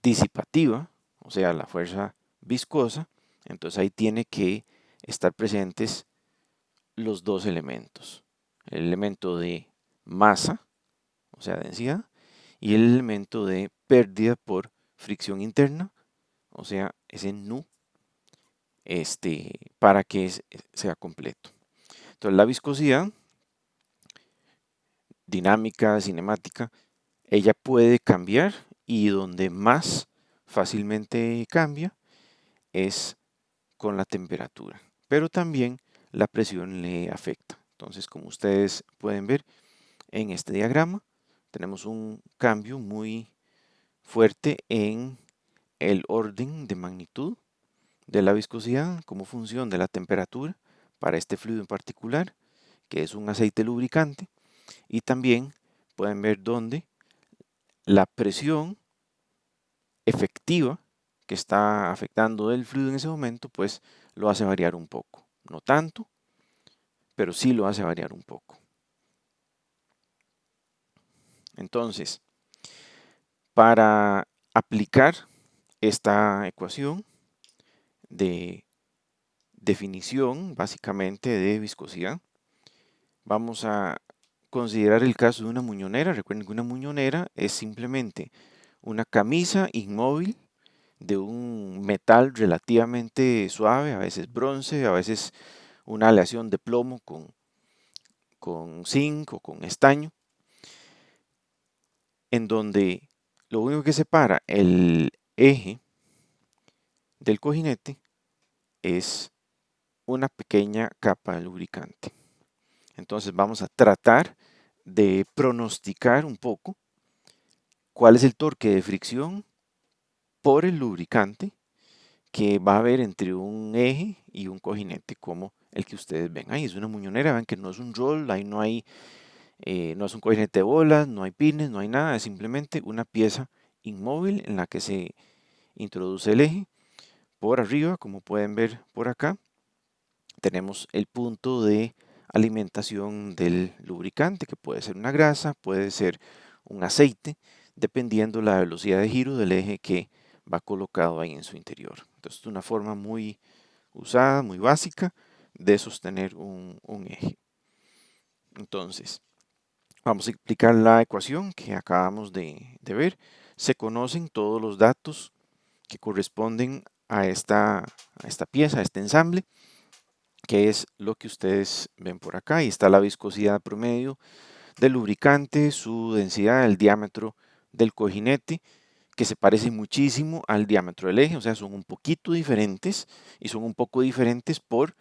disipativa, o sea, la fuerza viscosa, entonces ahí tiene que estar presentes los dos elementos. El elemento de masa, o sea, densidad, y el elemento de pérdida por fricción interna, o sea, ese nu, para que sea completo. Entonces, la viscosidad dinámica, cinemática, ella puede cambiar y donde más fácilmente cambia es con la temperatura, pero también la presión le afecta. Entonces, como ustedes pueden ver en este diagrama, tenemos un cambio muy fuerte en el orden de magnitud de la viscosidad como función de la temperatura para este fluido en particular, que es un aceite lubricante, y también pueden ver dónde la presión efectiva que está afectando el fluido en ese momento, pues lo hace variar un poco. No tanto, pero sí lo hace variar un poco. Entonces, para aplicar esta ecuación de definición, básicamente, de viscosidad, vamos a considerar el caso de una muñonera. Recuerden que una muñonera es simplemente una camisa inmóvil de un metal relativamente suave, a veces bronce, a veces una aleación de plomo con zinc o con estaño, en donde lo único que separa el eje del cojinete es una pequeña capa de lubricante. Entonces vamos a tratar de pronosticar un poco cuál es el torque de fricción por el lubricante que va a haber entre un eje y un cojinete como el que ustedes ven ahí. Es una muñonera, ven que no es un roll, ahí no hay, no es un cojinete de bolas, no hay pines, no hay nada, es simplemente una pieza inmóvil en la que se introduce el eje. Por arriba, como pueden ver por acá, tenemos el punto de alimentación del lubricante, que puede ser una grasa, puede ser un aceite, dependiendo la velocidad de giro del eje que va colocado ahí en su interior. Entonces, es una forma muy usada, muy básica de sostener un eje. Entonces, vamos a explicar la ecuación que acabamos de ver. Se conocen todos los datos que corresponden a esta pieza, a este ensamble, que es lo que ustedes ven por acá. Ahí está la viscosidad promedio del lubricante, su densidad, el diámetro del cojinete, que se parece muchísimo al diámetro del eje, o sea, son un poquito diferentes y son un poco diferentes por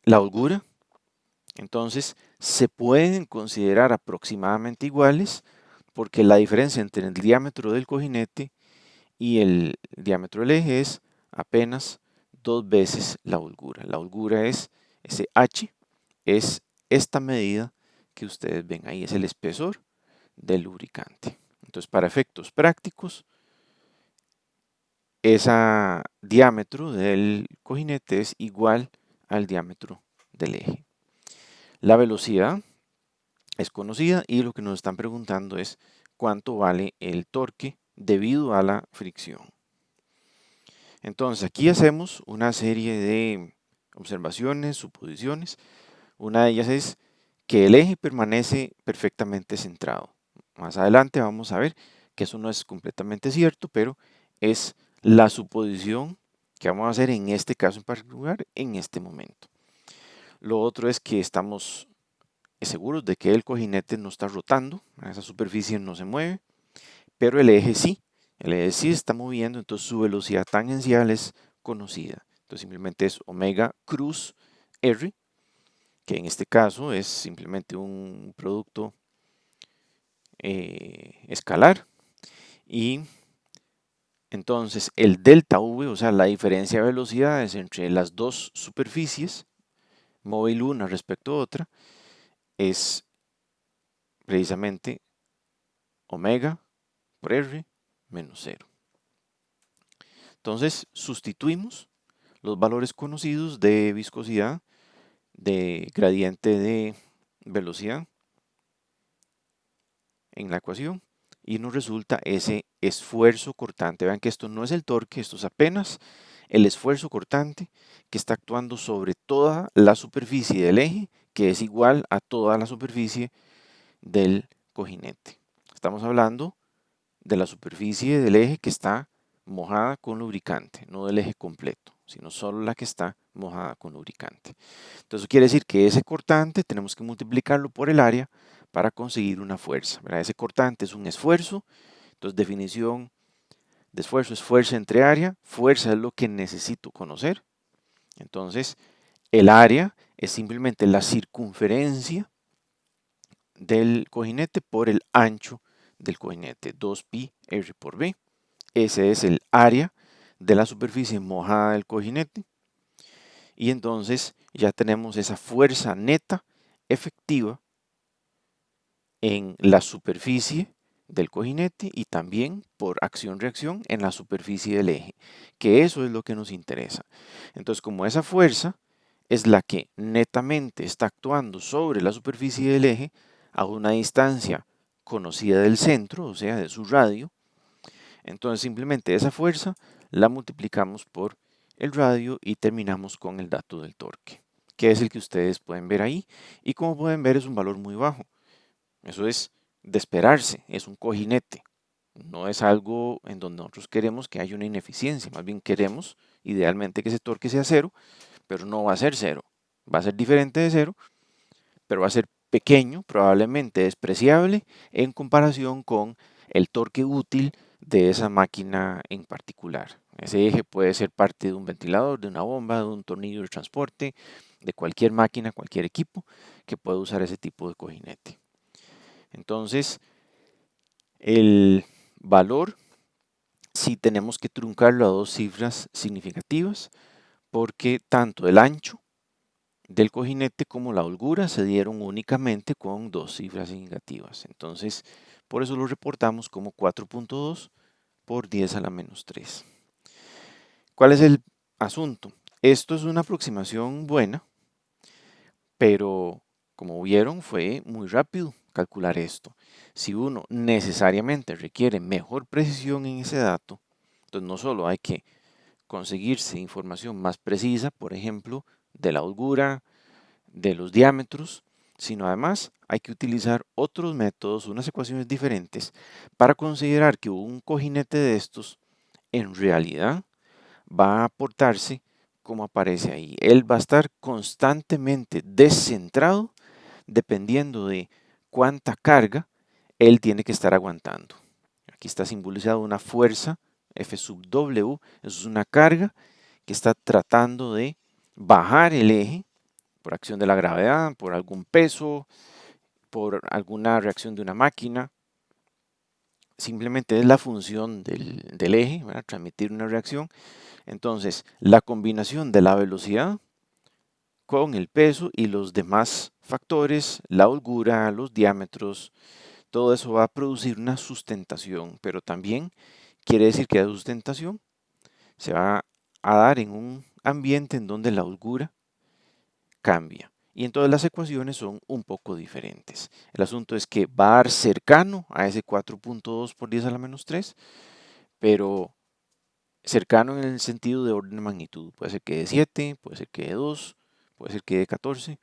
la holgura. Entonces, se pueden considerar aproximadamente iguales porque la diferencia entre el diámetro del cojinete y el diámetro del eje es apenas 2 veces la holgura. La holgura es ese h, es esta medida que ustedes ven ahí, es el espesor del lubricante. Entonces, para efectos prácticos, ese diámetro del cojinete es igual al diámetro del eje. La velocidad es conocida y lo que nos están preguntando es cuánto vale el torque debido a la fricción. Entonces aquí hacemos una serie de observaciones, suposiciones. Una de ellas es que el eje permanece perfectamente centrado. Más adelante vamos a ver que eso no es completamente cierto, pero es la suposición que vamos a hacer en este caso en particular, en este momento. Lo otro es que estamos seguros de que el cojinete no está rotando, esa superficie no se mueve, pero el eje sí se está moviendo, entonces su velocidad tangencial es conocida. Entonces simplemente es omega cruz R, que en este caso es simplemente un producto escalar, y entonces el delta V, o sea, la diferencia de velocidades entre las dos superficies, móvil una respecto a otra, es precisamente omega por R menos 0. Entonces sustituimos los valores conocidos de viscosidad, de gradiente de velocidad en la ecuación y nos resulta ese esfuerzo cortante. Vean que esto no es el torque, esto es apenas el esfuerzo cortante que está actuando sobre toda la superficie del eje, que es igual a toda la superficie del cojinete. Estamos hablando de la superficie del eje que está mojada con lubricante, no del eje completo, sino solo la que está mojada con lubricante. Entonces eso quiere decir que ese cortante tenemos que multiplicarlo por el área para conseguir una fuerza, ¿verdad? Ese cortante es un esfuerzo, entonces definición de esfuerzo es fuerza entre área, fuerza es lo que necesito conocer, entonces el área es simplemente la circunferencia del cojinete por el ancho del cojinete, 2pi r por b. Ese es el área de la superficie mojada del cojinete. Y entonces ya tenemos esa fuerza neta efectiva en la superficie del cojinete y también por acción-reacción en la superficie del eje, que eso es lo que nos interesa. Entonces, como esa fuerza es la que netamente está actuando sobre la superficie del eje a una distancia conocida del centro, o sea, de su radio, entonces simplemente esa fuerza la multiplicamos por el radio y terminamos con el dato del torque, que es el que ustedes pueden ver ahí. Y como pueden ver es un valor muy bajo. Eso es de esperarse, es un cojinete. No es algo en donde nosotros queremos que haya una ineficiencia, más bien queremos idealmente que ese torque sea cero, pero no va a ser cero. Va a ser diferente de cero, pero va a ser pequeño, probablemente despreciable en comparación con el torque útil de esa máquina en particular. Ese eje puede ser parte de un ventilador, de una bomba, de un tornillo de transporte, de cualquier máquina, cualquier equipo que pueda usar ese tipo de cojinete. Entonces, el valor sí tenemos que truncarlo a dos cifras significativas porque tanto el ancho del cojinete como la holgura se dieron únicamente con dos cifras significativas. Entonces, por eso lo reportamos como 4.2 por 10 a la menos 3. ¿Cuál es el asunto? Esto es una aproximación buena, pero como vieron fue muy rápido calcular esto. Si uno necesariamente requiere mejor precisión en ese dato, entonces no solo hay que conseguirse información más precisa, por ejemplo, de la holgura, de los diámetros, sino además hay que utilizar otros métodos, unas ecuaciones diferentes, para considerar que un cojinete de estos en realidad va a aportarse como aparece ahí. Él va a estar constantemente descentrado dependiendo de cuánta carga él tiene que estar aguantando. Aquí está simbolizado una fuerza F sub W, eso es una carga que está tratando de bajar el eje por acción de la gravedad, por algún peso, por alguna reacción de una máquina. Simplemente es la función del eje, ¿verdad? Transmitir una reacción. Entonces, la combinación de la velocidad con el peso y los demás factores, la holgura, los diámetros, todo eso va a producir una sustentación, pero también quiere decir que la sustentación se va a dar en un ambiente en donde la holgura cambia. Y entonces las ecuaciones son un poco diferentes. El asunto es que va a dar cercano a ese 4.2 por 10 a la menos 3, pero cercano en el sentido de orden de magnitud. Puede ser que de 7, puede ser que de 2, puede ser que de 14.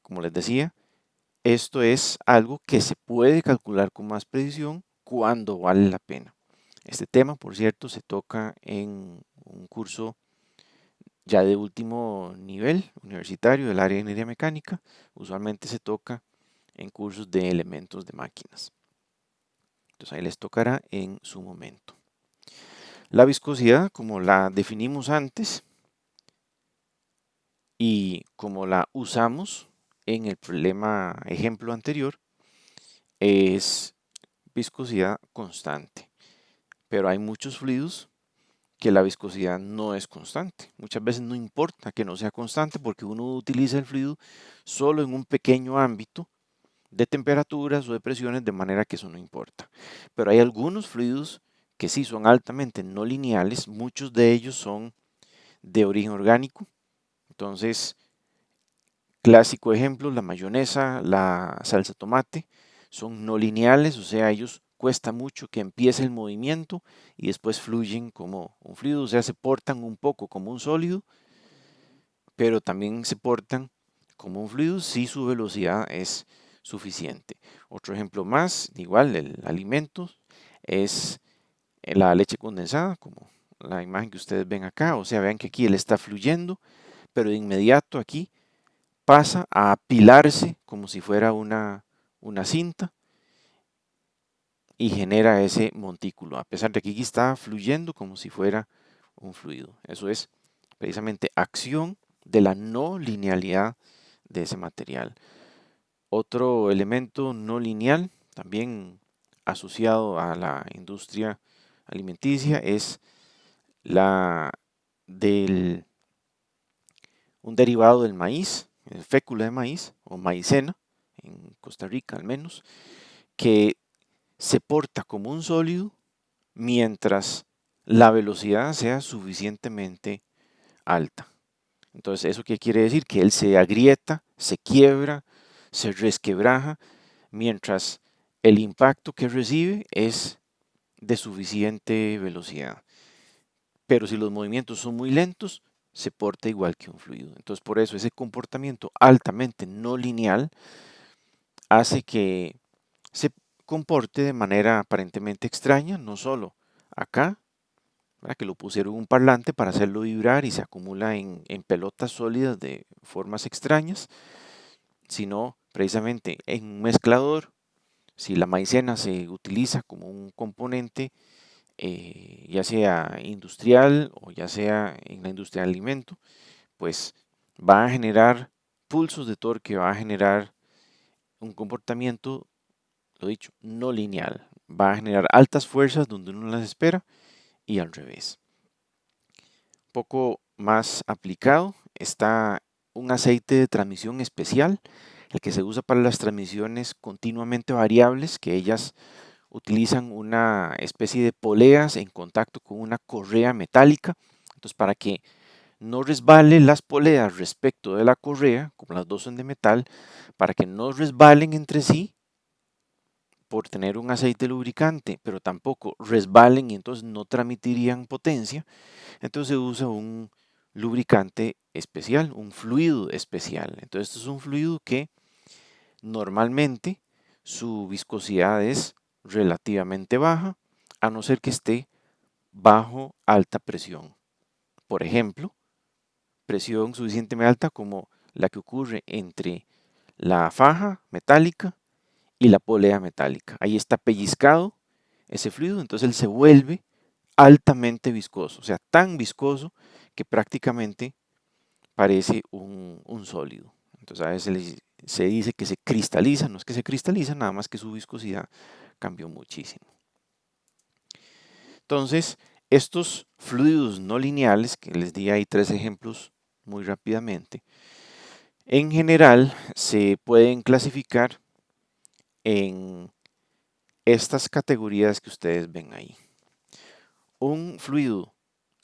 Como les decía, esto es algo que se puede calcular con más precisión cuando vale la pena. Este tema, por cierto, se toca en un curso ya de último nivel universitario del área de ingeniería mecánica. Usualmente se toca en cursos de elementos de máquinas. Entonces ahí les tocará en su momento. La viscosidad, como la definimos antes y como la usamos en el problema ejemplo anterior, es viscosidad constante. Pero hay muchos fluidos que la viscosidad no es constante. Muchas veces no importa que no sea constante porque uno utiliza el fluido solo en un pequeño ámbito de temperaturas o de presiones, de manera que eso no importa. Pero hay algunos fluidos que sí son altamente no lineales, muchos de ellos son de origen orgánico. Entonces, clásico ejemplo, la mayonesa, la salsa tomate, son no lineales, o sea, ellos cuesta mucho que empiece el movimiento y después fluyen como un fluido, o sea, se portan un poco como un sólido, pero también se portan como un fluido si su velocidad es suficiente. Otro ejemplo más, igual, el alimento, es la leche condensada, como la imagen que ustedes ven acá, o sea, vean que aquí él está fluyendo, pero de inmediato aquí pasa a apilarse como si fuera una cinta y genera ese montículo, a pesar de que aquí está fluyendo como si fuera un fluido. Eso es precisamente acción de la no linealidad de ese material. Otro elemento no lineal, también asociado a la industria alimenticia, es la del un derivado del maíz, el fécula de maíz o maicena, en Costa Rica al menos, que se porta como un sólido mientras la velocidad sea suficientemente alta. Entonces, ¿eso qué quiere decir? Que él se agrieta, se quiebra, se resquebraja, mientras el impacto que recibe es de suficiente velocidad. Pero si los movimientos son muy lentos, se porta igual que un fluido. Entonces, por eso ese comportamiento altamente no lineal hace que se comporte de manera aparentemente extraña, no solo acá, ¿verdad? Que lo pusieron en un parlante para hacerlo vibrar y se acumula en pelotas sólidas de formas extrañas, sino precisamente en un mezclador. Si la maicena se utiliza como un componente, ya sea industrial o ya sea en la industria del alimento, pues va a generar pulsos de torque, va a generar un comportamiento, lo dicho, no lineal. Va a generar altas fuerzas donde uno las espera y al revés. Un poco más aplicado está un aceite de transmisión especial, el que se usa para las transmisiones continuamente variables, que ellas utilizan una especie de poleas en contacto con una correa metálica. Entonces, para que no resbalen las poleas respecto de la correa, como las dos son de metal, para que no resbalen entre sí por tener un aceite lubricante, pero tampoco resbalen y entonces no transmitirían potencia, entonces se usa un lubricante especial, un fluido especial. Entonces esto es un fluido que normalmente su viscosidad es relativamente baja, a no ser que esté bajo alta presión. Por ejemplo, presión suficientemente alta como la que ocurre entre la faja metálica y la polea metálica. Ahí está pellizcado ese fluido, entonces él se vuelve altamente viscoso, o sea, tan viscoso que prácticamente parece un sólido. Entonces a veces se dice que se cristaliza, no es que se cristaliza, nada más que su viscosidad cambió muchísimo. Entonces, estos fluidos no lineales, que les di ahí tres ejemplos muy rápidamente, en general se pueden clasificar en estas categorías que ustedes ven ahí. Un fluido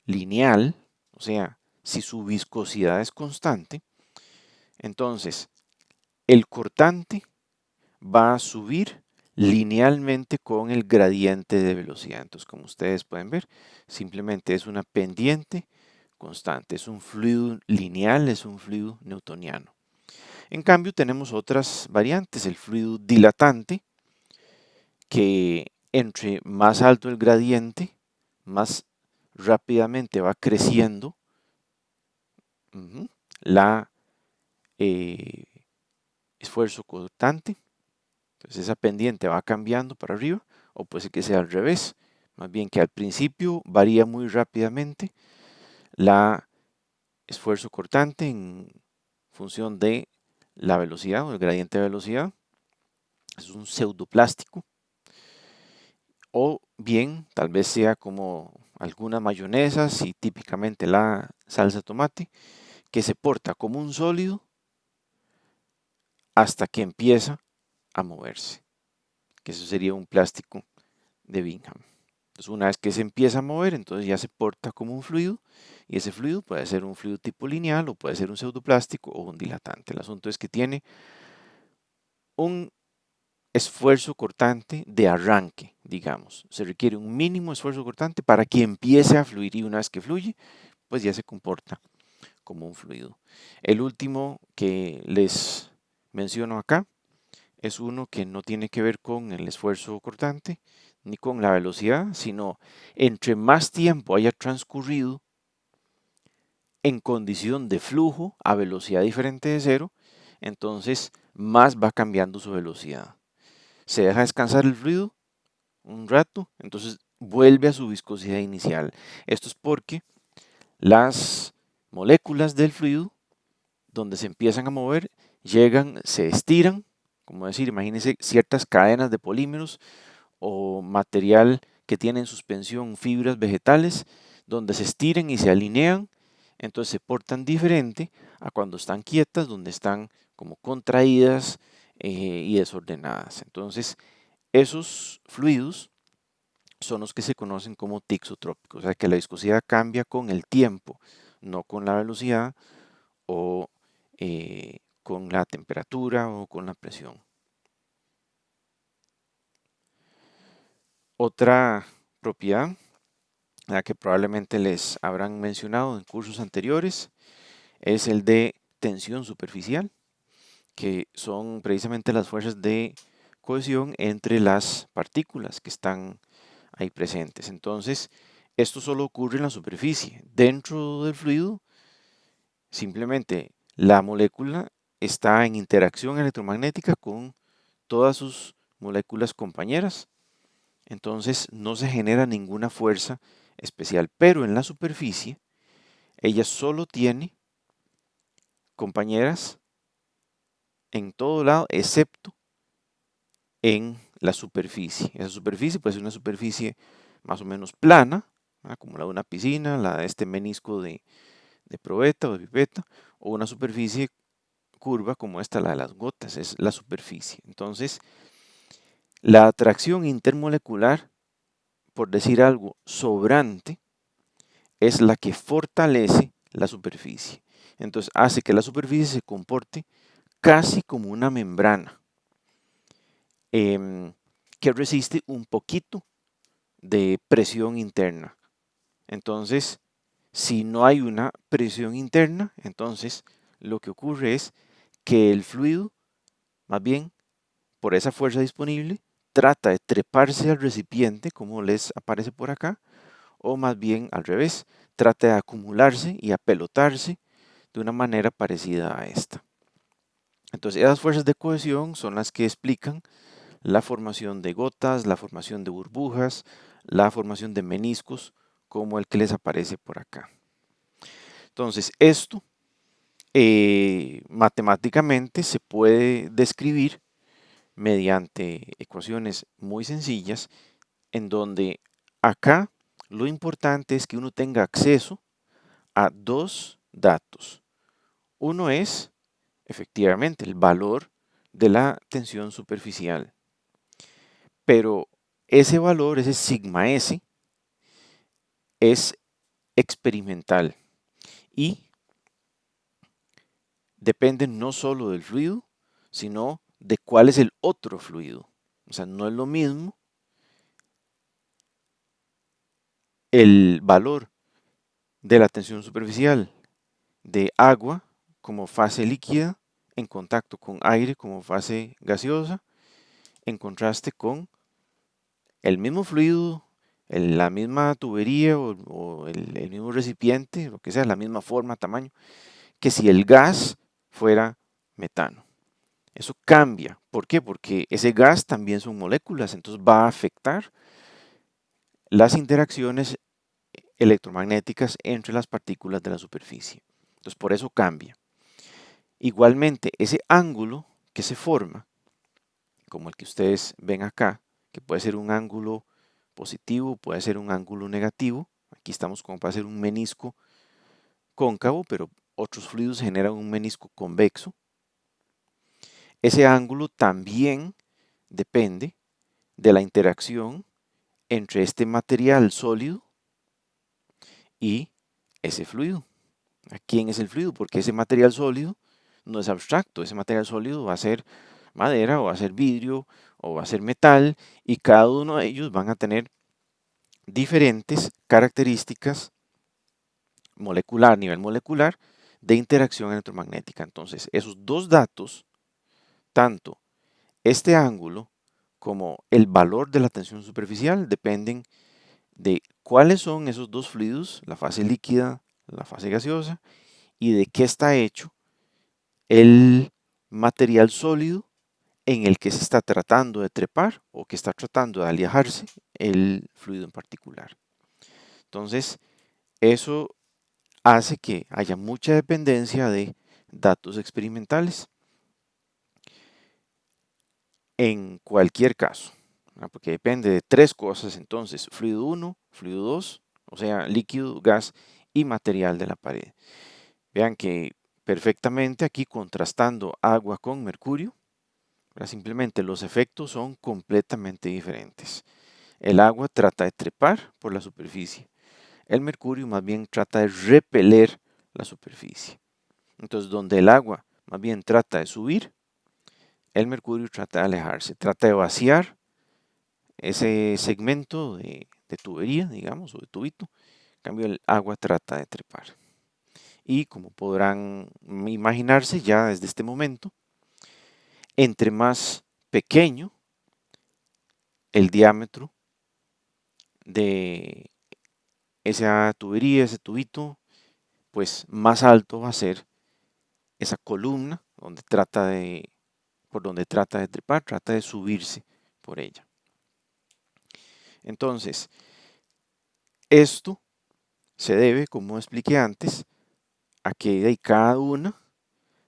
lineal, o sea, si su viscosidad es constante, entonces el cortante va a subir linealmente con el gradiente de velocidad. Entonces, como ustedes pueden ver, simplemente es una pendiente constante, es un fluido lineal, es un fluido newtoniano. En cambio, tenemos otras variantes, el fluido dilatante, que entre más alto el gradiente, más rápidamente va creciendo la esfuerzo cortante. Entonces esa pendiente va cambiando para arriba, o puede ser que sea al revés, más bien que al principio varía muy rápidamente la esfuerzo cortante en función de la velocidad o el gradiente de velocidad. Es un pseudoplástico. O bien, tal vez sea como algunas mayonesas y típicamente la salsa de tomate, que se porta como un sólido hasta que empieza a moverse, que eso sería un plástico de Bingham. Entonces, una vez que se empieza a mover, entonces ya se porta como un fluido, y ese fluido puede ser un fluido tipo lineal, o puede ser un pseudoplástico o un dilatante. El asunto es que tiene un esfuerzo cortante de arranque, digamos. Se requiere un mínimo esfuerzo cortante para que empiece a fluir, y una vez que fluye, pues ya se comporta como un fluido. El último que les menciono acá es uno que no tiene que ver con el esfuerzo cortante ni con la velocidad, sino entre más tiempo haya transcurrido en condición de flujo a velocidad diferente de cero, entonces más va cambiando su velocidad. Se deja descansar el fluido un rato, entonces vuelve a su viscosidad inicial. Esto es porque las moléculas del fluido, donde se empiezan a mover, llegan, se estiran, como decir, imagínense ciertas cadenas de polímeros o material que tiene en suspensión fibras vegetales, donde se estiran y se alinean, entonces se portan diferente a cuando están quietas, donde están como contraídas y desordenadas. Entonces, esos fluidos son los que se conocen como tixotrópicos, o sea que la viscosidad cambia con el tiempo, no con la velocidad o con la temperatura o con la presión. Otra propiedad, la que probablemente les habrán mencionado en cursos anteriores, es el de tensión superficial, que son precisamente las fuerzas de cohesión entre las partículas que están ahí presentes. Entonces, esto solo ocurre en la superficie. Dentro del fluido, simplemente la molécula está en interacción electromagnética con todas sus moléculas compañeras. Entonces, no se genera ninguna fuerza especial. Pero en la superficie, ella solo tiene compañeras en todo lado, excepto en la superficie. Esa superficie puede ser una superficie más o menos plana, como la de una piscina, la de este menisco de probeta o de pipeta, o una superficie curva como esta, la de las gotas, es la superficie. Entonces, la atracción intermolecular, por decir algo, sobrante, es la que fortalece la superficie. Entonces, hace que la superficie se comporte casi como una membrana que resiste un poquito de presión interna. Entonces, si no hay una presión interna, entonces lo que ocurre es que el fluido, más bien por esa fuerza disponible, trata de treparse al recipiente, como les aparece por acá, o más bien al revés, trata de acumularse y apelotarse de una manera parecida a esta. Entonces, esas fuerzas de cohesión son las que explican la formación de gotas, la formación de burbujas, la formación de meniscos, como el que les aparece por acá. Entonces, esto matemáticamente se puede describir mediante ecuaciones muy sencillas, en donde acá lo importante es que uno tenga acceso a dos datos. Uno es, efectivamente, el valor de la tensión superficial, pero ese valor, ese sigma S, es experimental y depende no solo del fluido, sino de cuál es el otro fluido. O sea, no es lo mismo el valor de la tensión superficial de agua como fase líquida en contacto con aire como fase gaseosa, en contraste con el mismo fluido, la misma tubería o el mismo recipiente, lo que sea, la misma forma, tamaño, que si el gas fuera metano. Eso cambia. ¿Por qué? Porque ese gas también son moléculas, entonces va a afectar las interacciones electromagnéticas entre las partículas de la superficie. Entonces, por eso cambia. Igualmente, ese ángulo que se forma, como el que ustedes ven acá, que puede ser un ángulo positivo, puede ser un ángulo negativo. Aquí estamos como para hacer un menisco cóncavo, pero otros fluidos generan un menisco convexo. Ese ángulo también depende de la interacción entre este material sólido y ese fluido. ¿Quién es el fluido? Porque ese material sólido no es abstracto, ese material sólido va a ser madera o va a ser vidrio o va a ser metal y cada uno de ellos van a tener diferentes características molecular, a nivel molecular, de interacción electromagnética. Entonces, esos dos datos, tanto este ángulo como el valor de la tensión superficial, dependen de cuáles son esos dos fluidos, la fase líquida, la fase gaseosa, y de qué está hecho el material sólido en el que se está tratando de trepar o que está tratando de alejarse el fluido en particular. Entonces, eso hace que haya mucha dependencia de datos experimentales en cualquier caso, porque depende de tres cosas, entonces, fluido 1, fluido 2, o sea, líquido, gas y material de la pared. Vean que perfectamente aquí contrastando agua con mercurio, simplemente los efectos son completamente diferentes. El agua trata de trepar por la superficie. El mercurio más bien trata de repeler la superficie. Entonces, donde el agua más bien trata de subir, el mercurio trata de alejarse, trata de vaciar ese segmento de tubería, digamos, o de tubito. En cambio, el agua trata de trepar. Y como podrán imaginarse ya desde este momento, entre más pequeño el diámetro de esa tubería, ese tubito, pues más alto va a ser esa columna por donde trata de trepar, trata de subirse por ella. Entonces, esto se debe, como expliqué antes, a que cada una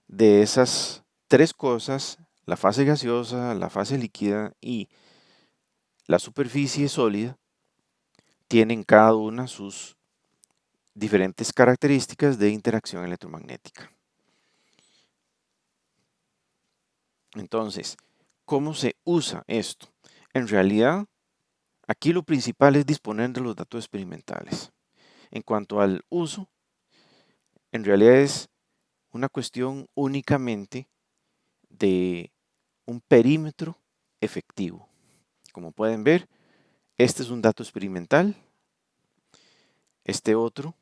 de esas tres cosas, la fase gaseosa, la fase líquida y la superficie sólida, tienen cada una sus diferentes características de interacción electromagnética. Entonces, ¿cómo se usa esto? En realidad, aquí lo principal es disponer de los datos experimentales. En cuanto al uso, en realidad es una cuestión únicamente de un perímetro efectivo. Como pueden ver, este es un dato experimental, este otro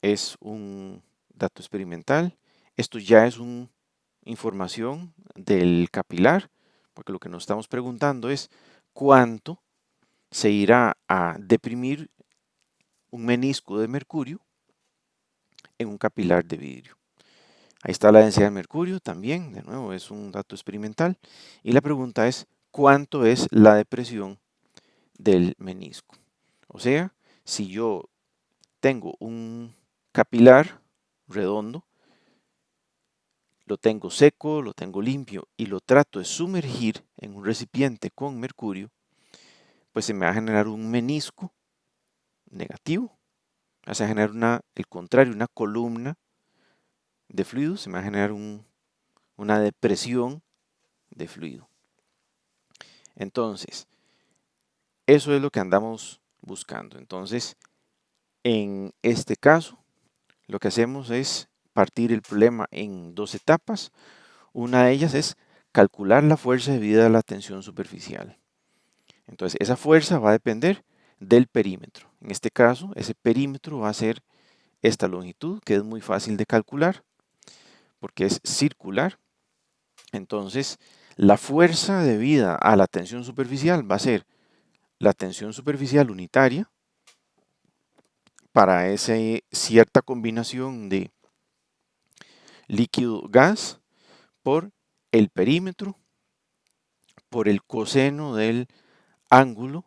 es un dato experimental, esto ya es una información del capilar, porque lo que nos estamos preguntando es cuánto se irá a deprimir un menisco de mercurio en un capilar de vidrio. Ahí está la densidad de mercurio también, de nuevo es un dato experimental. Y la pregunta es, ¿cuánto es la depresión del menisco? O sea, si yo tengo un capilar redondo, lo tengo seco, lo tengo limpio y lo trato de sumergir en un recipiente con mercurio, pues se me va a generar un menisco negativo. O sea, generar el contrario, una columna de fluido, se me va a generar una depresión de fluido. Entonces, eso es lo que andamos buscando. Entonces, En este caso, lo que hacemos es partir el problema en dos etapas. Una de ellas es calcular la fuerza debida a la tensión superficial. Entonces, esa fuerza va a depender del perímetro. En este caso, ese perímetro va a ser esta longitud, que es muy fácil de calcular porque es circular. Entonces, la fuerza debida a la tensión superficial va a ser la tensión superficial unitaria para esa cierta combinación de líquido-gas por el perímetro, por el coseno del ángulo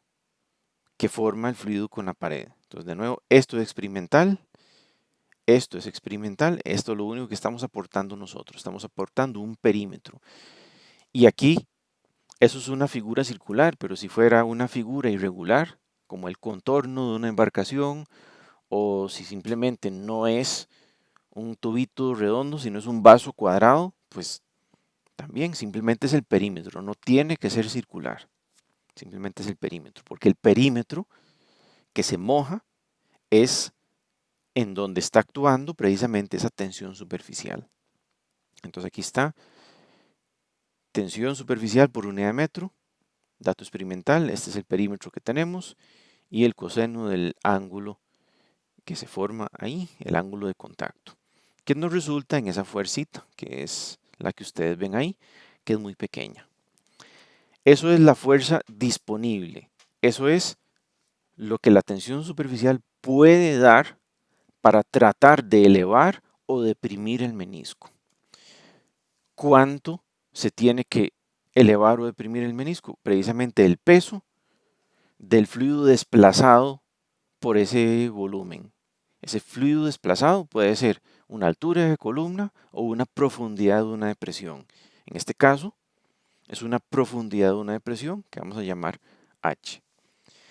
que forma el fluido con la pared. Entonces, de nuevo, esto es experimental, esto es experimental, esto es lo único que estamos aportando nosotros, estamos aportando un perímetro. Y aquí, eso es una figura circular, pero si fuera una figura irregular, como el contorno de una embarcación, o si simplemente no es un tubito redondo, sino es un vaso cuadrado, pues también simplemente es el perímetro, no tiene que ser circular, simplemente es el perímetro, porque el perímetro que se moja es en donde está actuando precisamente esa tensión superficial. Entonces aquí está, tensión superficial por unidad de metro, dato experimental, este es el perímetro que tenemos y el coseno del ángulo que se forma ahí, el ángulo de contacto, que nos resulta en esa fuercita, que es la que ustedes ven ahí, que es muy pequeña. Eso es la fuerza disponible, eso es lo que la tensión superficial puede dar para tratar de elevar o deprimir el menisco. ¿Cuánto se tiene que elevar o deprimir el menisco? Precisamente el peso del fluido desplazado por ese volumen. Ese fluido desplazado puede ser una altura de columna o una profundidad de una depresión. En este caso, es una profundidad de una depresión que vamos a llamar H.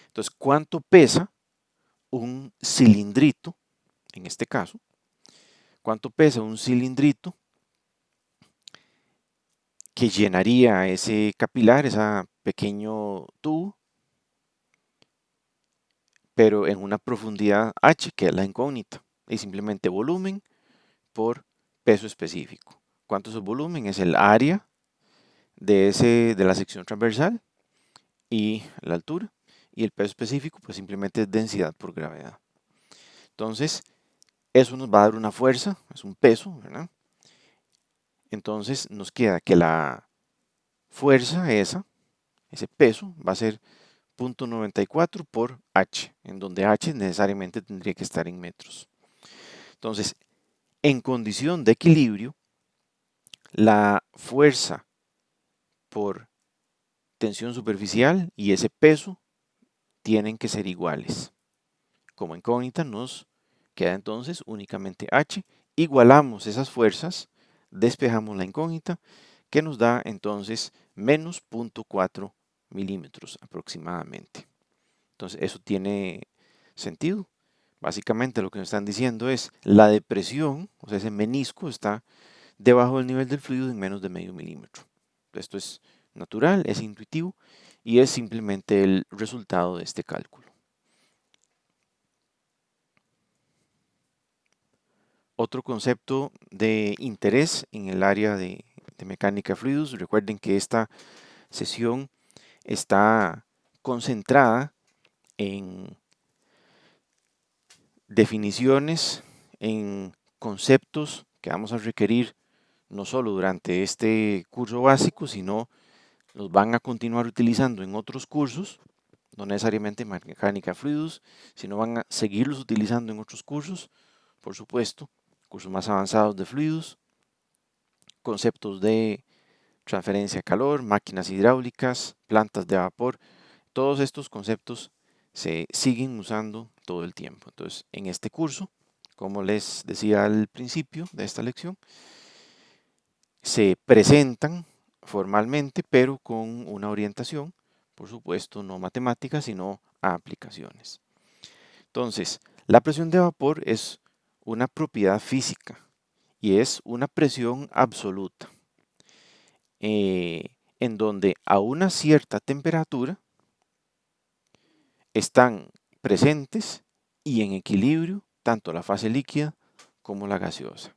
Entonces, ¿cuánto pesa un cilindrito? En este caso, ¿cuánto pesa un cilindrito que llenaría ese capilar, ese pequeño tubo, pero en una profundidad H, que es la incógnita? Y simplemente volumen por peso específico. ¿Cuánto es el volumen? Es el área de la sección transversal y la altura. Y el peso específico, pues simplemente es densidad por gravedad. Entonces, eso nos va a dar una fuerza, es un peso, ¿verdad? Entonces, nos queda que la fuerza ese peso, va a ser 0.94 por H, en donde H necesariamente tendría que estar en metros. Entonces, en condición de equilibrio, la fuerza por tensión superficial y ese peso tienen que ser iguales. Como incógnita nos queda entonces únicamente H. Igualamos esas fuerzas, despejamos la incógnita, que nos da entonces menos 0.4 milímetros aproximadamente. Entonces eso tiene sentido. Básicamente lo que nos están diciendo es la depresión, o sea, ese menisco está debajo del nivel del fluido en menos de medio milímetro. Esto es natural, es intuitivo y es simplemente el resultado de este cálculo. Otro concepto de interés en el área de mecánica de fluidos, recuerden que esta sesión está concentrada en definiciones, en conceptos que vamos a requerir no solo durante este curso básico, sino los van a continuar utilizando en otros cursos, no necesariamente mecánica de fluidos, sino van a seguirlos utilizando en otros cursos, por supuesto, cursos más avanzados de fluidos, conceptos de transferencia de calor, máquinas hidráulicas, plantas de vapor, todos estos conceptos se siguen usando todo el tiempo. Entonces, en este curso, como les decía al principio de esta lección, se presentan formalmente, pero con una orientación, por supuesto, no matemática, sino a aplicaciones. Entonces, la presión de vapor es una propiedad física y es una presión absoluta, en donde a una cierta temperatura están presentes y en equilibrio tanto la fase líquida como la gaseosa.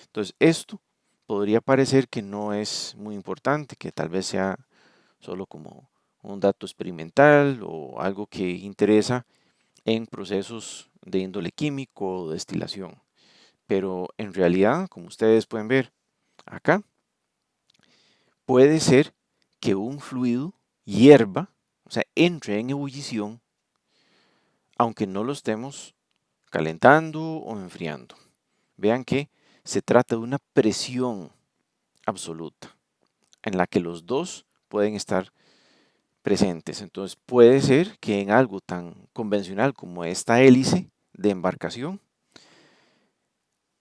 Entonces, esto podría parecer que no es muy importante, que tal vez sea solo como un dato experimental o algo que interesa en procesos de índole químico o destilación. Pero en realidad, como ustedes pueden ver acá, puede ser que un fluido hierva, o sea, entre en ebullición, aunque no lo estemos calentando o enfriando. Vean que se trata de una presión absoluta en la que los dos pueden estar presentes. Entonces puede ser que en algo tan convencional como esta hélice de embarcación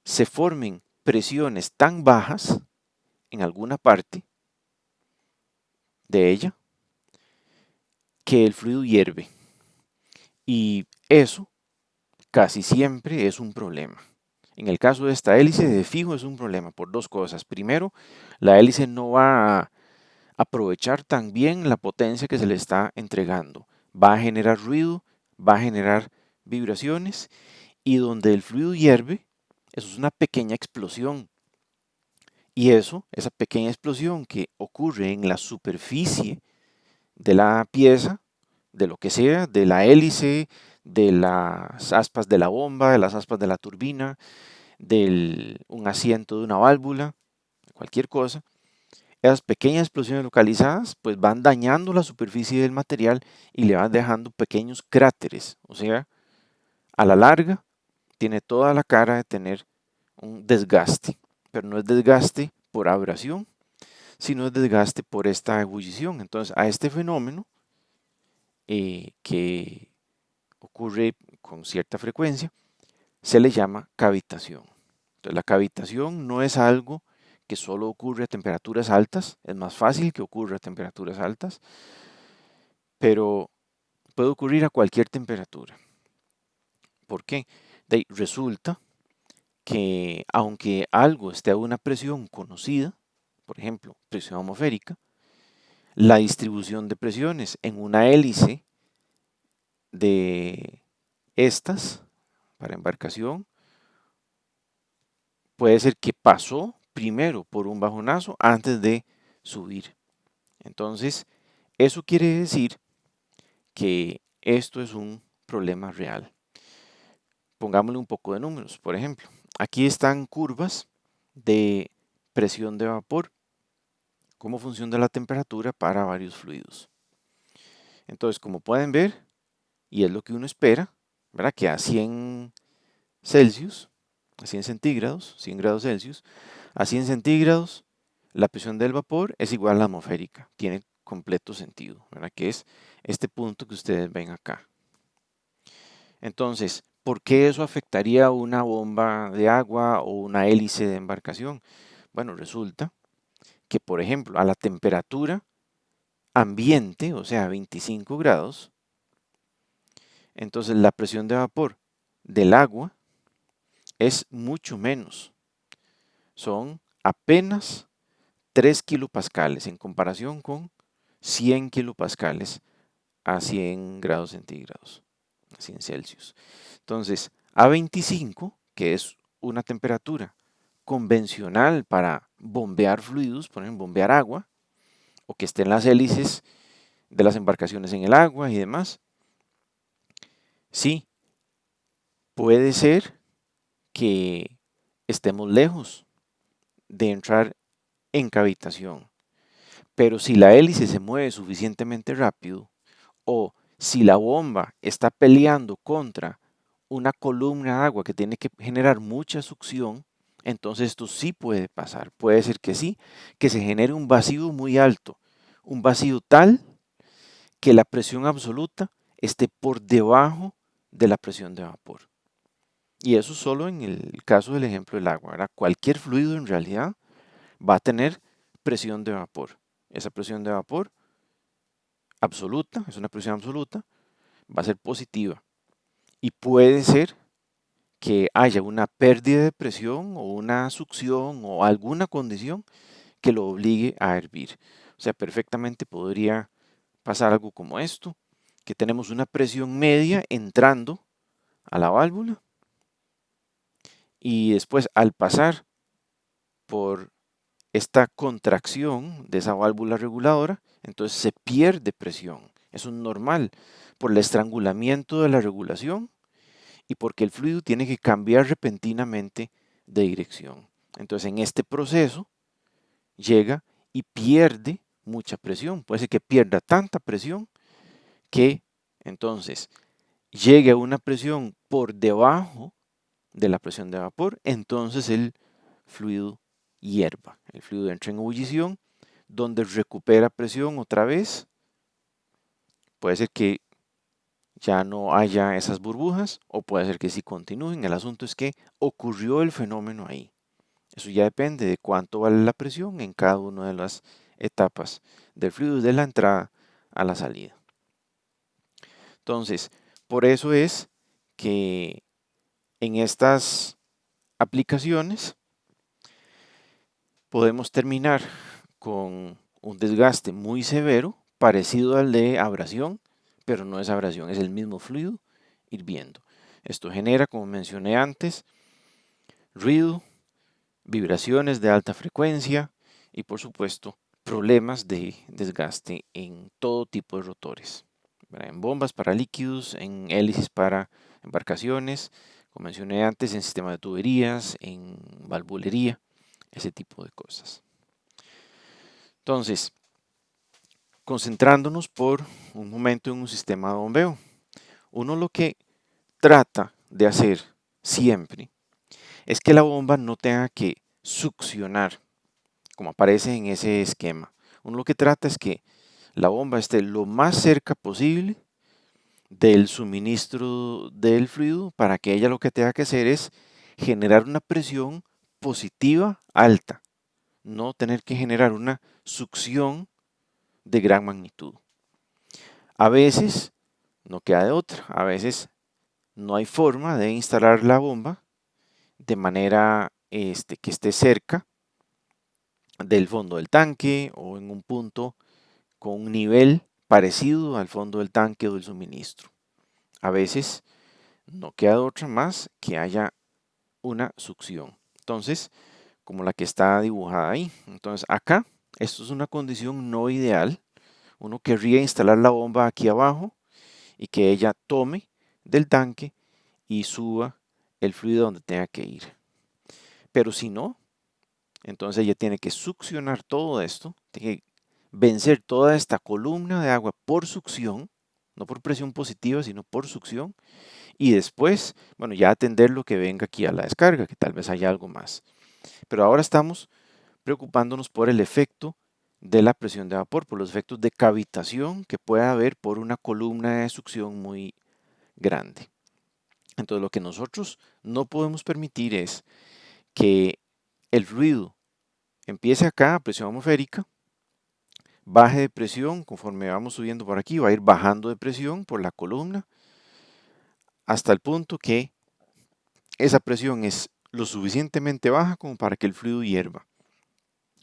se formen presiones tan bajas en alguna parte de ella que el fluido hierve. Y eso casi siempre es un problema. En el caso de esta hélice, de fijo es un problema por dos cosas. Primero, la hélice no va a aprovechar tan bien la potencia que se le está entregando. Va a generar ruido, va a generar vibraciones y donde el fluido hierve, eso es una pequeña explosión. Y eso, esa pequeña explosión que ocurre en la superficie de la pieza, de lo que sea, de la hélice, de las aspas de la bomba, de las aspas de la turbina, de un asiento de una válvula, cualquier cosa, esas pequeñas explosiones localizadas pues van dañando la superficie del material y le van dejando pequeños cráteres. O sea, a la larga tiene toda la cara de tener un desgaste, pero no es desgaste por abrasión, sino es desgaste por esta ebullición. Entonces, a este fenómeno que ocurre con cierta frecuencia se le llama cavitación. Entonces, la cavitación no es algo que solo ocurre a temperaturas altas, es más fácil que ocurra a temperaturas altas, pero puede ocurrir a cualquier temperatura. ¿Por qué? Resulta que aunque algo esté a una presión conocida, por ejemplo, presión atmosférica, la distribución de presiones en una hélice de estas para embarcación puede ser que pasó primero por un bajonazo antes de subir. Entonces, eso quiere decir que esto es un problema real. Pongámosle un poco de números, por ejemplo. Aquí están curvas de presión de vapor como función de la temperatura para varios fluidos. Entonces, como pueden ver, y es lo que uno espera, ¿verdad? Que a 100 Celsius, a 100 centígrados, 100 grados Celsius, a 100 centígrados, la presión del vapor es igual a la atmosférica. Tiene completo sentido, ¿verdad? Que es este punto que ustedes ven acá. Entonces, ¿por qué eso afectaría una bomba de agua o una hélice de embarcación? Bueno, resulta que, por ejemplo, a la temperatura ambiente, o sea, 25 grados, entonces la presión de vapor del agua es mucho menos. Son apenas 3 kilopascales en comparación con 100 kilopascales a 100 grados centígrados, a 100 Celsius. Entonces, a 25, que es una temperatura convencional para bombear fluidos, por ejemplo, bombear agua, o que estén las hélices de las embarcaciones en el agua y demás, sí, puede ser que estemos lejos de entrar en cavitación, pero si la hélice se mueve suficientemente rápido o si la bomba está peleando contra una columna de agua que tiene que generar mucha succión, entonces esto sí puede pasar. Puede ser que sí, que se genere un vacío muy alto, un vacío tal que la presión absoluta esté por debajo de la presión de vapor. Y eso solo en el caso del ejemplo del agua, ¿verdad? Cualquier fluido en realidad va a tener presión de vapor. Esa presión de vapor absoluta, es una presión absoluta, va a ser positiva. Y puede ser que haya una pérdida de presión o una succión o alguna condición que lo obligue a hervir. O sea, perfectamente podría pasar algo como esto, que tenemos una presión media entrando a la válvula y después al pasar por esta contracción de esa válvula reguladora, entonces se pierde presión. Eso es normal por el estrangulamiento de la regulación y porque el fluido tiene que cambiar repentinamente de dirección. Entonces en este proceso llega y pierde mucha presión. Puede ser que pierda tanta presión que entonces llegue a una presión por debajo de la presión de vapor, entonces el fluido hierva. El fluido entra en ebullición, donde recupera presión otra vez. Puede ser que ya no haya esas burbujas o puede ser que sí continúen. El asunto es que ocurrió el fenómeno ahí. Eso ya depende de cuánto vale la presión en cada una de las etapas del fluido, de la entrada a la salida. Entonces, por eso es que en estas aplicaciones podemos terminar con un desgaste muy severo, parecido al de abrasión, pero no es abrasión, es el mismo fluido hirviendo. Esto genera, como mencioné antes, ruido, vibraciones de alta frecuencia y, por supuesto, problemas de desgaste en todo tipo de rotores, ¿verdad? En bombas para líquidos, en hélices para embarcaciones, como mencioné antes, en sistemas de tuberías, en valvulería, ese tipo de cosas. Entonces, concentrándonos por un momento en un sistema de bombeo, uno lo que trata de hacer siempre es que la bomba no tenga que succionar, como aparece en ese esquema. Uno lo que trata es que la bomba esté lo más cerca posible del suministro del fluido para que ella lo que tenga que hacer es generar una presión positiva alta, no tener que generar una succión de gran magnitud. A veces no queda de otra, a veces no hay forma de instalar la bomba de manera que esté cerca del fondo del tanque o en un punto con un nivel parecido al fondo del tanque o del suministro. A veces no queda de otra más que haya una succión. Entonces, como la que está dibujada ahí. Entonces, acá, esto es una condición no ideal. Uno querría instalar la bomba aquí abajo y que ella tome del tanque y suba el fluido donde tenga que ir. Pero si no, entonces ella tiene que succionar todo esto, tiene que vencer toda esta columna de agua por succión, no por presión positiva, sino por succión, y después, bueno, ya atender lo que venga aquí a la descarga, que tal vez haya algo más. Pero ahora estamos preocupándonos por el efecto de la presión de vapor, por los efectos de cavitación que pueda haber por una columna de succión muy grande. Entonces, lo que nosotros no podemos permitir es que el fluido empiece acá a presión atmosférica, baje de presión conforme vamos subiendo por aquí, va a ir bajando de presión por la columna hasta el punto que esa presión es lo suficientemente baja como para que el fluido hierva.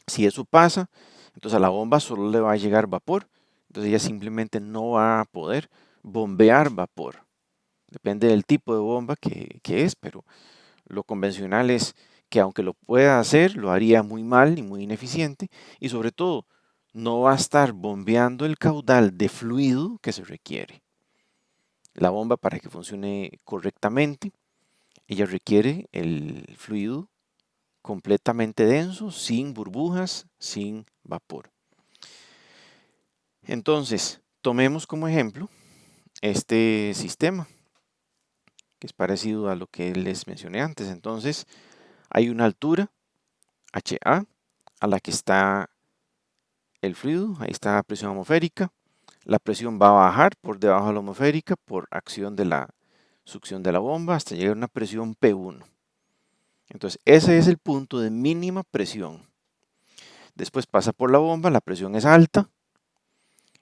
Si eso pasa, entonces a la bomba solo le va a llegar vapor, entonces ella simplemente no va a poder bombear vapor. Depende del tipo de bomba que es, pero lo convencional es que aunque lo pueda hacer, lo haría muy mal y muy ineficiente y sobre todo no va a estar bombeando el caudal de fluido que se requiere. La bomba para que funcione correctamente, ella requiere el fluido completamente denso, sin burbujas, sin vapor. Entonces, tomemos como ejemplo este sistema, que es parecido a lo que les mencioné antes. Entonces, hay una altura, HA, a la que está el fluido, ahí está la presión atmosférica. La presión va a bajar por debajo de la atmosférica por acción de la succión de la bomba hasta llegar a una presión P1. Entonces, ese es el punto de mínima presión. Después pasa por la bomba, la presión es alta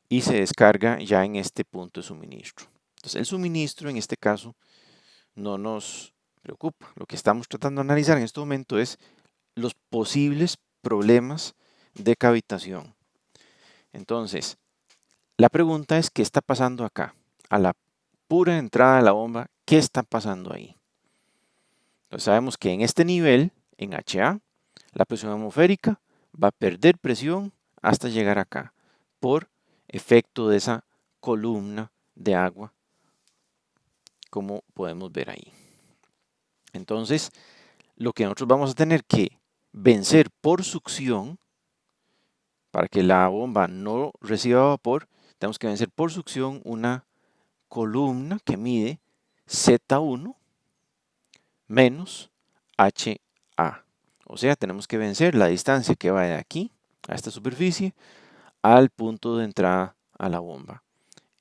y se descarga ya en este punto de suministro. Entonces, el suministro en este caso no nos preocupa. Lo que estamos tratando de analizar en este momento es los posibles problemas de cavitación. Entonces, la pregunta es, ¿qué está pasando acá? A la pura entrada de la bomba, ¿qué está pasando ahí? Entonces sabemos que en este nivel, en HA, la presión atmosférica va a perder presión hasta llegar acá, por efecto de esa columna de agua, como podemos ver ahí. Entonces, lo que nosotros vamos a tener que vencer por succión, para que la bomba no reciba vapor, tenemos que vencer por succión una columna que mide Z1 menos HA. O sea, tenemos que vencer la distancia que va de aquí a esta superficie al punto de entrada a la bomba.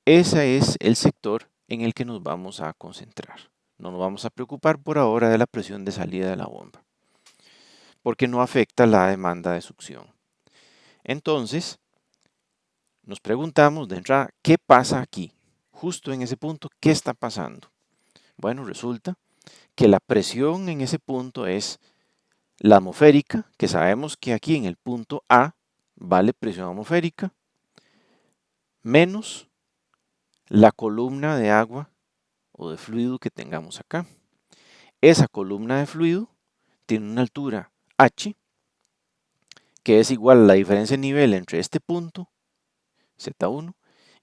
Ese es el sector en el que nos vamos a concentrar. No nos vamos a preocupar por ahora de la presión de salida de la bomba, porque no afecta la demanda de succión. Entonces, nos preguntamos de entrada, ¿qué pasa aquí? Justo en ese punto, ¿qué está pasando? Bueno, resulta que la presión en ese punto es la atmosférica, que sabemos que aquí en el punto A vale presión atmosférica, menos la columna de agua o de fluido que tengamos acá. Esa columna de fluido tiene una altura H, que es igual a la diferencia de nivel entre este punto, Z1,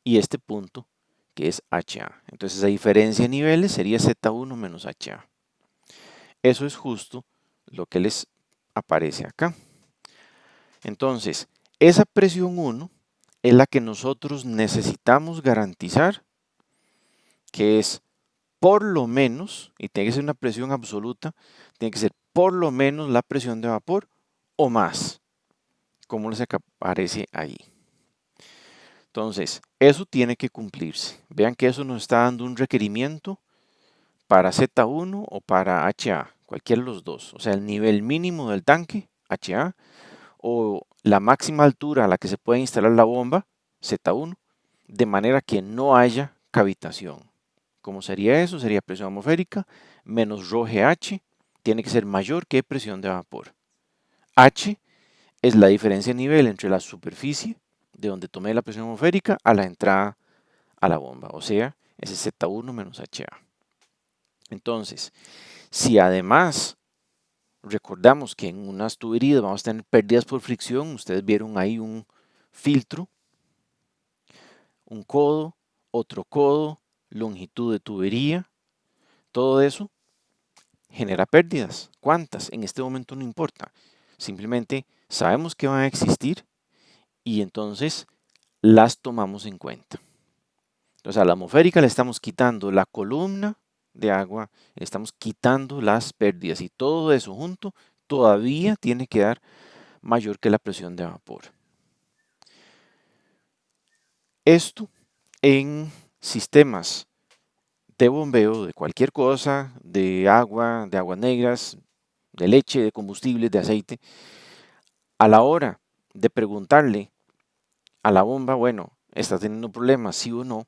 y este punto, que es HA. Entonces esa diferencia de niveles sería Z1 menos HA. Eso es justo lo que les aparece acá. Entonces, esa presión 1 es la que nosotros necesitamos garantizar, que es por lo menos, y tiene que ser una presión absoluta, tiene que ser por lo menos la presión de vapor o más, como les aparece ahí. Entonces, eso tiene que cumplirse. Vean que eso nos está dando un requerimiento para Z1 o para HA, cualquiera de los dos. O sea, el nivel mínimo del tanque, HA, o la máxima altura a la que se puede instalar la bomba, Z1, de manera que no haya cavitación. ¿Cómo sería eso? Sería presión atmosférica menos ρGH, tiene que ser mayor que presión de vapor. H es la diferencia de nivel entre la superficie de donde tomé la presión atmosférica a la entrada a la bomba, o sea, ese es Z1 menos HA. Entonces, si además recordamos que en unas tuberías vamos a tener pérdidas por fricción, ustedes vieron ahí un filtro, un codo, otro codo, longitud de tubería, todo eso genera pérdidas. ¿Cuántas? En este momento no importa. Simplemente sabemos que van a existir y entonces las tomamos en cuenta. Entonces a la atmosférica le estamos quitando la columna de agua, le estamos quitando las pérdidas y todo eso junto todavía tiene que dar mayor que la presión de vapor. Esto en sistemas de bombeo de cualquier cosa, de aguas negras, de leche, de combustible, de aceite, a la hora de preguntarle a la bomba, bueno, ¿está teniendo problemas, sí o no?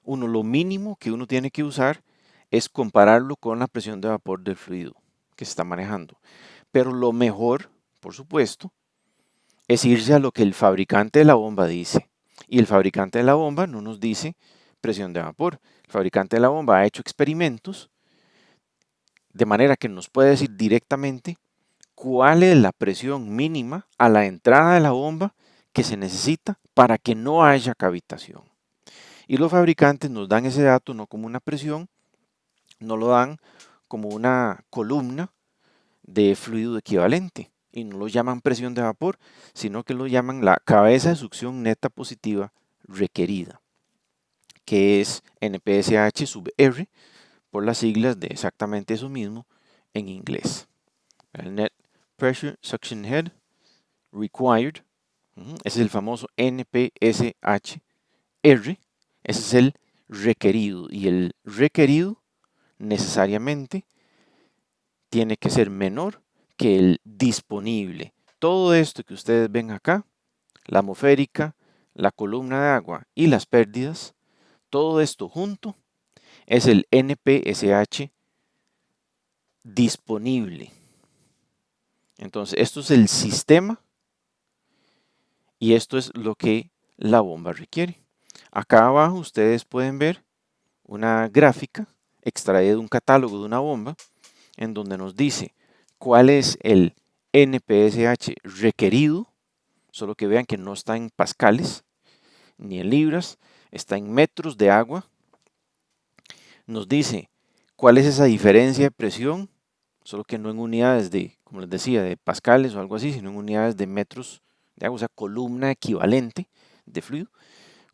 Uno, lo mínimo que uno tiene que usar es compararlo con la presión de vapor del fluido que se está manejando. Pero lo mejor, por supuesto, es irse a lo que el fabricante de la bomba dice. Y el fabricante de la bomba no nos dice presión de vapor. El fabricante de la bomba ha hecho experimentos de manera que nos puede decir directamente cuál es la presión mínima a la entrada de la bomba que se necesita para que no haya cavitación. Y los fabricantes nos dan ese dato no como una presión, no lo dan como una columna de fluido equivalente y no lo llaman presión de vapor, sino que lo llaman la cabeza de succión neta positiva requerida, que es NPSH sub R por las siglas de exactamente eso mismo en inglés. El Net Pressure Suction Head Required, ese es el famoso NPSH R, ese es el requerido y el requerido necesariamente tiene que ser menor que el disponible. Todo esto que ustedes ven acá, la atmosférica, la columna de agua y las pérdidas, todo esto junto es el NPSH disponible. Entonces, esto es el sistema y esto es lo que la bomba requiere. Acá abajo ustedes pueden ver una gráfica extraída de un catálogo de una bomba en donde nos dice cuál es el NPSH requerido, solo que vean que no está en pascales ni en libras, está en metros de agua. Nos dice cuál es esa diferencia de presión, solo que no en unidades de, como les decía, de pascales o algo así, sino en unidades de metros de agua, o sea, columna equivalente de fluido,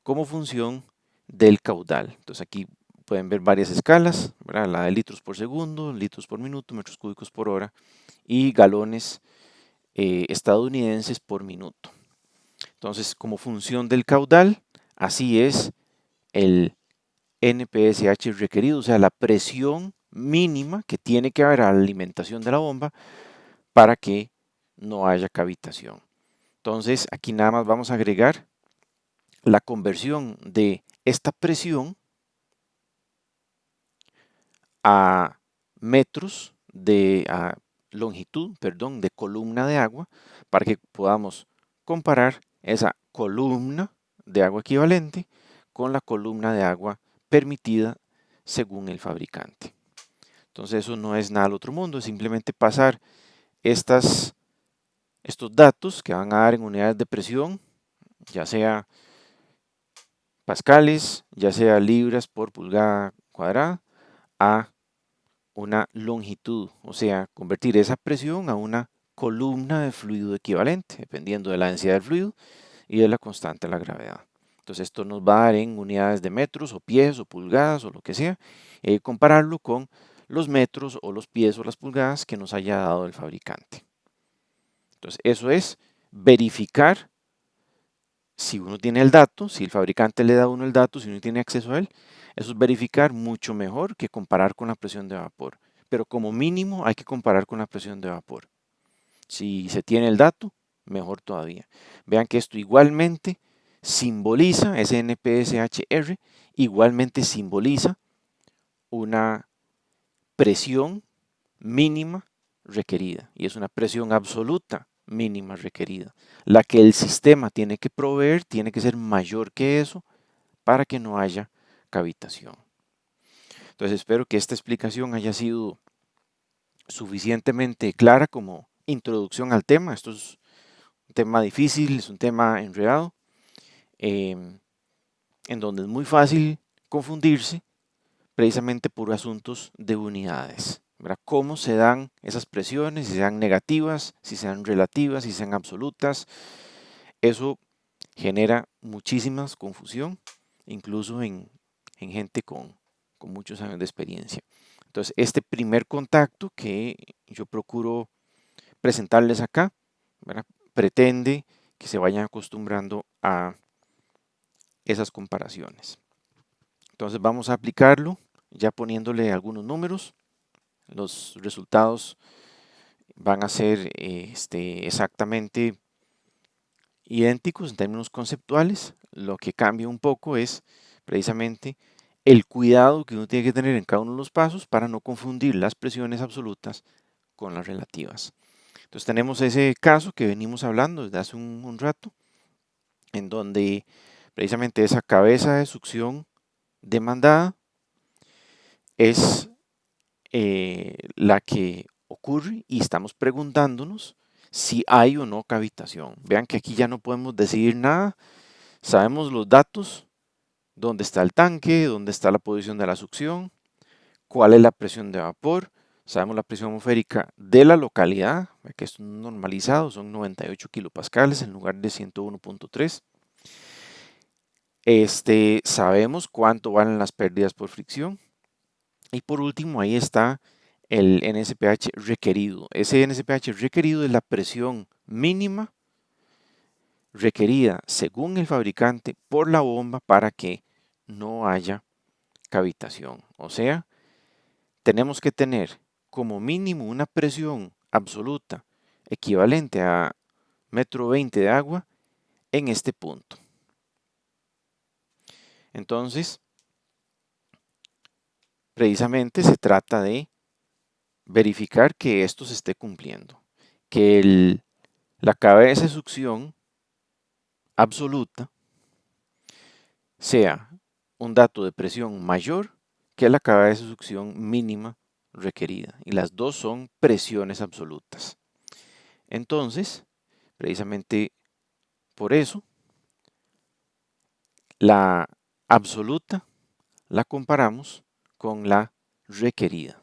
como función del caudal. Entonces aquí pueden ver varias escalas, ¿verdad? La de litros por segundo, litros por minuto, metros cúbicos por hora y galones estadounidenses por minuto. Entonces, como función del caudal, así es el NPSH requerido, o sea, la presión mínima que tiene que haber a la alimentación de la bomba para que no haya cavitación. Entonces, aquí nada más vamos a agregar la conversión de esta presión a metros de longitud, perdón, de columna de agua para que podamos comparar esa columna de agua equivalente con la columna de agua permitida según el fabricante. Entonces eso no es nada al otro mundo, es simplemente pasar estos datos que van a dar en unidades de presión, ya sea pascales, ya sea libras por pulgada cuadrada, a una longitud, o sea, convertir esa presión a una columna de fluido equivalente, dependiendo de la densidad del fluido y de la constante de la gravedad. Entonces esto nos va a dar en unidades de metros o pies o pulgadas o lo que sea, compararlo con los metros o los pies o las pulgadas que nos haya dado el fabricante. Entonces eso es verificar si uno tiene el dato, si el fabricante le da a uno el dato, si uno tiene acceso a él. Eso es verificar mucho mejor que comparar con la presión de vapor. Pero como mínimo hay que comparar con la presión de vapor. Si se tiene el dato, mejor todavía. Vean que esto igualmente simboliza, ese NPSHR, igualmente simboliza una presión mínima requerida. Y es una presión absoluta mínima requerida. La que el sistema tiene que proveer tiene que ser mayor que eso para que no haya cavitación. Entonces espero que esta explicación haya sido suficientemente clara como introducción al tema. Esto es un tema difícil, es un tema enredado, en donde es muy fácil confundirse precisamente por asuntos de unidades. ¿Verdad? Cómo se dan esas presiones, si sean negativas, si sean relativas, si sean absolutas. Eso genera muchísima confusión, incluso en gente con muchos años de experiencia. Entonces, este primer contacto que yo procuro presentarles acá, ¿verdad? Pretende que se vayan acostumbrando a esas comparaciones. Entonces vamos a aplicarlo ya poniéndole algunos números. Los resultados van a ser exactamente idénticos en términos conceptuales. Lo que cambia un poco es precisamente el cuidado que uno tiene que tener en cada uno de los pasos para no confundir las presiones absolutas con las relativas. Entonces tenemos ese caso que venimos hablando desde hace un rato, en donde precisamente esa cabeza de succión demandada es la que ocurre y estamos preguntándonos si hay o no cavitación. Vean que aquí ya no podemos decidir nada, sabemos los datos, dónde está el tanque, dónde está la posición de la succión, cuál es la presión de vapor, sabemos la presión atmosférica de la localidad, que es normalizado, son 98 kilopascales en lugar de 101.3. Sabemos cuánto valen las pérdidas por fricción. Y por último, ahí está el NSPH requerido. Ese NSPH requerido es la presión mínima requerida según el fabricante por la bomba para que no haya cavitación. O sea, tenemos que tener como mínimo una presión absoluta equivalente a 1,20 m de agua en este punto. Entonces, precisamente se trata de verificar que esto se esté cumpliendo, que la cabeza de succión absoluta sea un dato de presión mayor que la cabeza de succión mínima requerida. Y las dos son presiones absolutas. Entonces, precisamente por eso, la absoluta la comparamos con la requerida.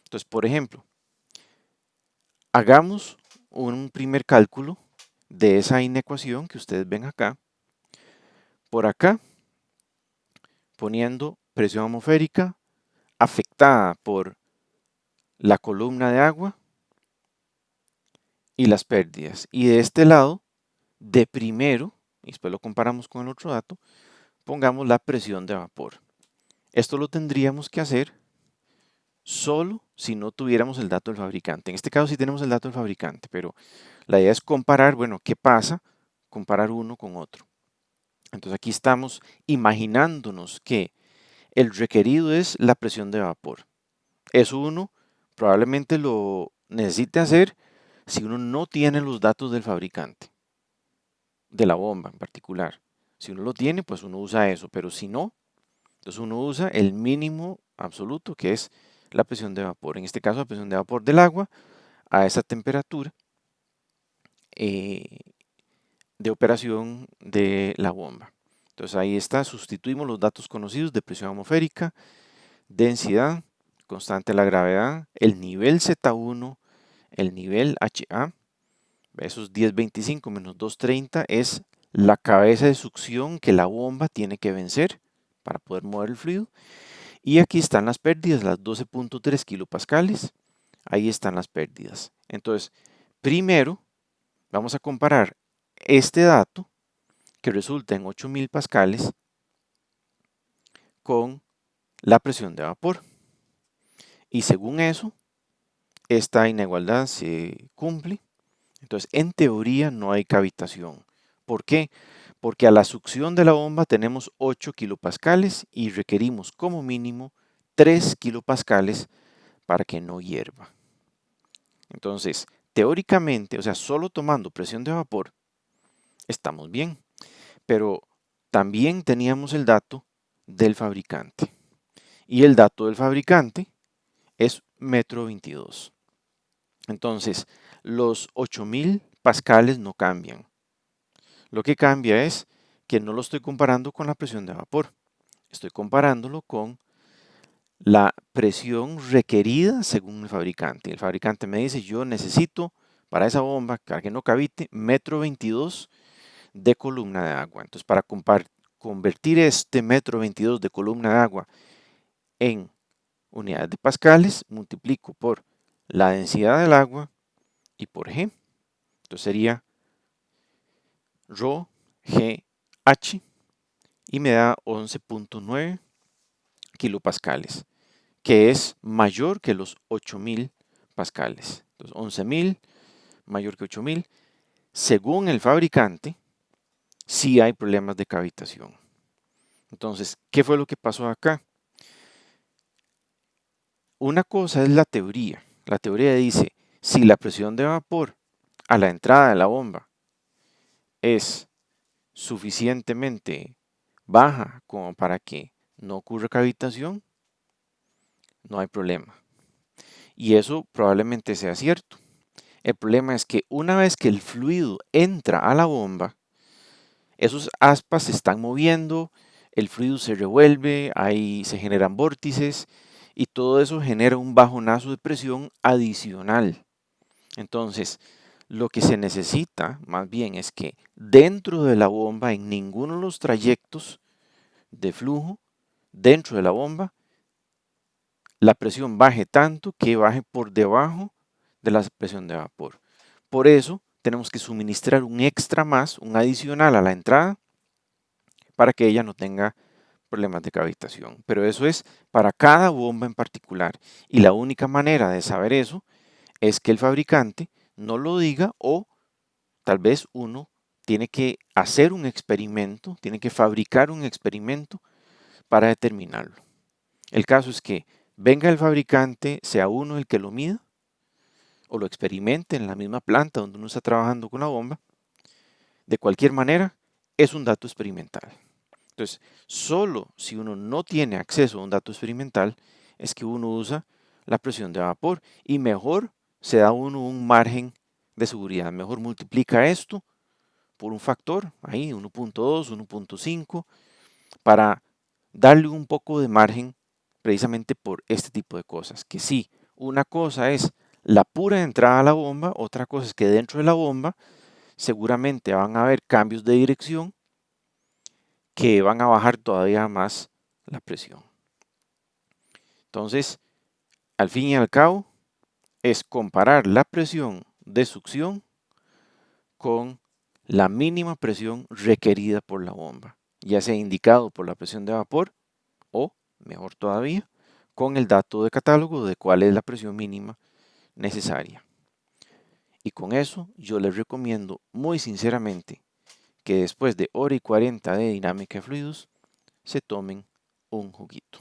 Entonces, por ejemplo, hagamos un primer cálculo de esa inecuación que ustedes ven acá. Por acá, poniendo presión atmosférica afectada por la columna de agua y las pérdidas. Y de este lado, de primero, y después lo comparamos con el otro dato, pongamos la presión de vapor. Esto lo tendríamos que hacer solo si no tuviéramos el dato del fabricante. En este caso sí tenemos el dato del fabricante, pero la idea es comparar, bueno, ¿qué pasa? Comparar uno con otro. Entonces aquí estamos imaginándonos que el requerido es la presión de vapor. Eso uno probablemente lo necesite hacer si uno no tiene los datos del fabricante, de la bomba en particular. Si uno lo tiene, pues uno usa eso, pero si no, entonces uno usa el mínimo absoluto, que es la presión de vapor. En este caso, la presión de vapor del agua a esa temperatura de operación de la bomba. Entonces ahí está, sustituimos los datos conocidos de presión atmosférica, densidad, constante de la gravedad, el nivel Z1, el nivel HA, esos 1025 menos 230 es la cabeza de succión que la bomba tiene que vencer para poder mover el fluido. Y aquí están las pérdidas, las 12.3 kilopascales. Ahí están las pérdidas. Entonces, primero vamos a comparar este dato que resulta en 8000 pascales con la presión de vapor. Y según eso, esta inigualdad se cumple. Entonces, en teoría no hay cavitación. ¿Por qué? Porque a la succión de la bomba tenemos 8 kilopascales y requerimos como mínimo 3 kilopascales para que no hierva. Entonces, teóricamente, o sea, solo tomando presión de vapor, estamos bien. Pero también teníamos el dato del fabricante. Y el dato del fabricante es 1,22 m. Entonces, los 8000 pascales no cambian. Lo que cambia es que no lo estoy comparando con la presión de vapor. Estoy comparándolo con la presión requerida según el fabricante. El fabricante me dice, yo necesito para esa bomba, para que no cavite, 1,22 m de columna de agua. Entonces, para convertir este 1,22 m de columna de agua en unidades de pascales, multiplico por la densidad del agua y por G. Entonces sería Rho GH y me da 11.9 kilopascales, que es mayor que los 8000 pascales. Entonces 11.000 mayor que 8000. Según el fabricante, sí hay problemas de cavitación. Entonces, ¿qué fue lo que pasó acá? Una cosa es la teoría. La teoría dice, si la presión de vapor a la entrada de la bomba es suficientemente baja como para que no ocurra cavitación, no hay problema. Y eso probablemente sea cierto. El problema es que una vez que el fluido entra a la bomba, esos aspas se están moviendo, el fluido se revuelve, ahí se generan vórtices y todo eso genera un bajonazo de presión adicional. Entonces, lo que se necesita más bien es que dentro de la bomba, en ninguno de los trayectos de flujo, dentro de la bomba, la presión baje tanto que baje por debajo de la presión de vapor. Por eso tenemos que suministrar un extra más, un adicional a la entrada, para que ella no tenga problemas de cavitación. Pero eso es para cada bomba en particular. Y la única manera de saber eso es que el fabricante no lo diga o tal vez uno tiene que hacer un experimento, tiene que fabricar un experimento para determinarlo. El caso es que venga el fabricante, sea uno el que lo mida o lo experimente en la misma planta donde uno está trabajando con la bomba. De cualquier manera, es un dato experimental. Entonces, solo si uno no tiene acceso a un dato experimental es que uno usa la presión de vapor y mejor se da uno un margen de seguridad. Mejor multiplica esto por un factor, ahí 1.2, 1.5, para darle un poco de margen precisamente por este tipo de cosas. Que sí, una cosa es la pura entrada a la bomba, otra cosa es que dentro de la bomba seguramente van a haber cambios de dirección que van a bajar todavía más la presión. Entonces, al fin y al cabo, es comparar la presión de succión con la mínima presión requerida por la bomba, ya sea indicado por la presión de vapor o, mejor todavía, con el dato de catálogo de cuál es la presión mínima necesaria. Y con eso yo les recomiendo muy sinceramente que después de hora y 40 de dinámica de fluidos se tomen un juguito.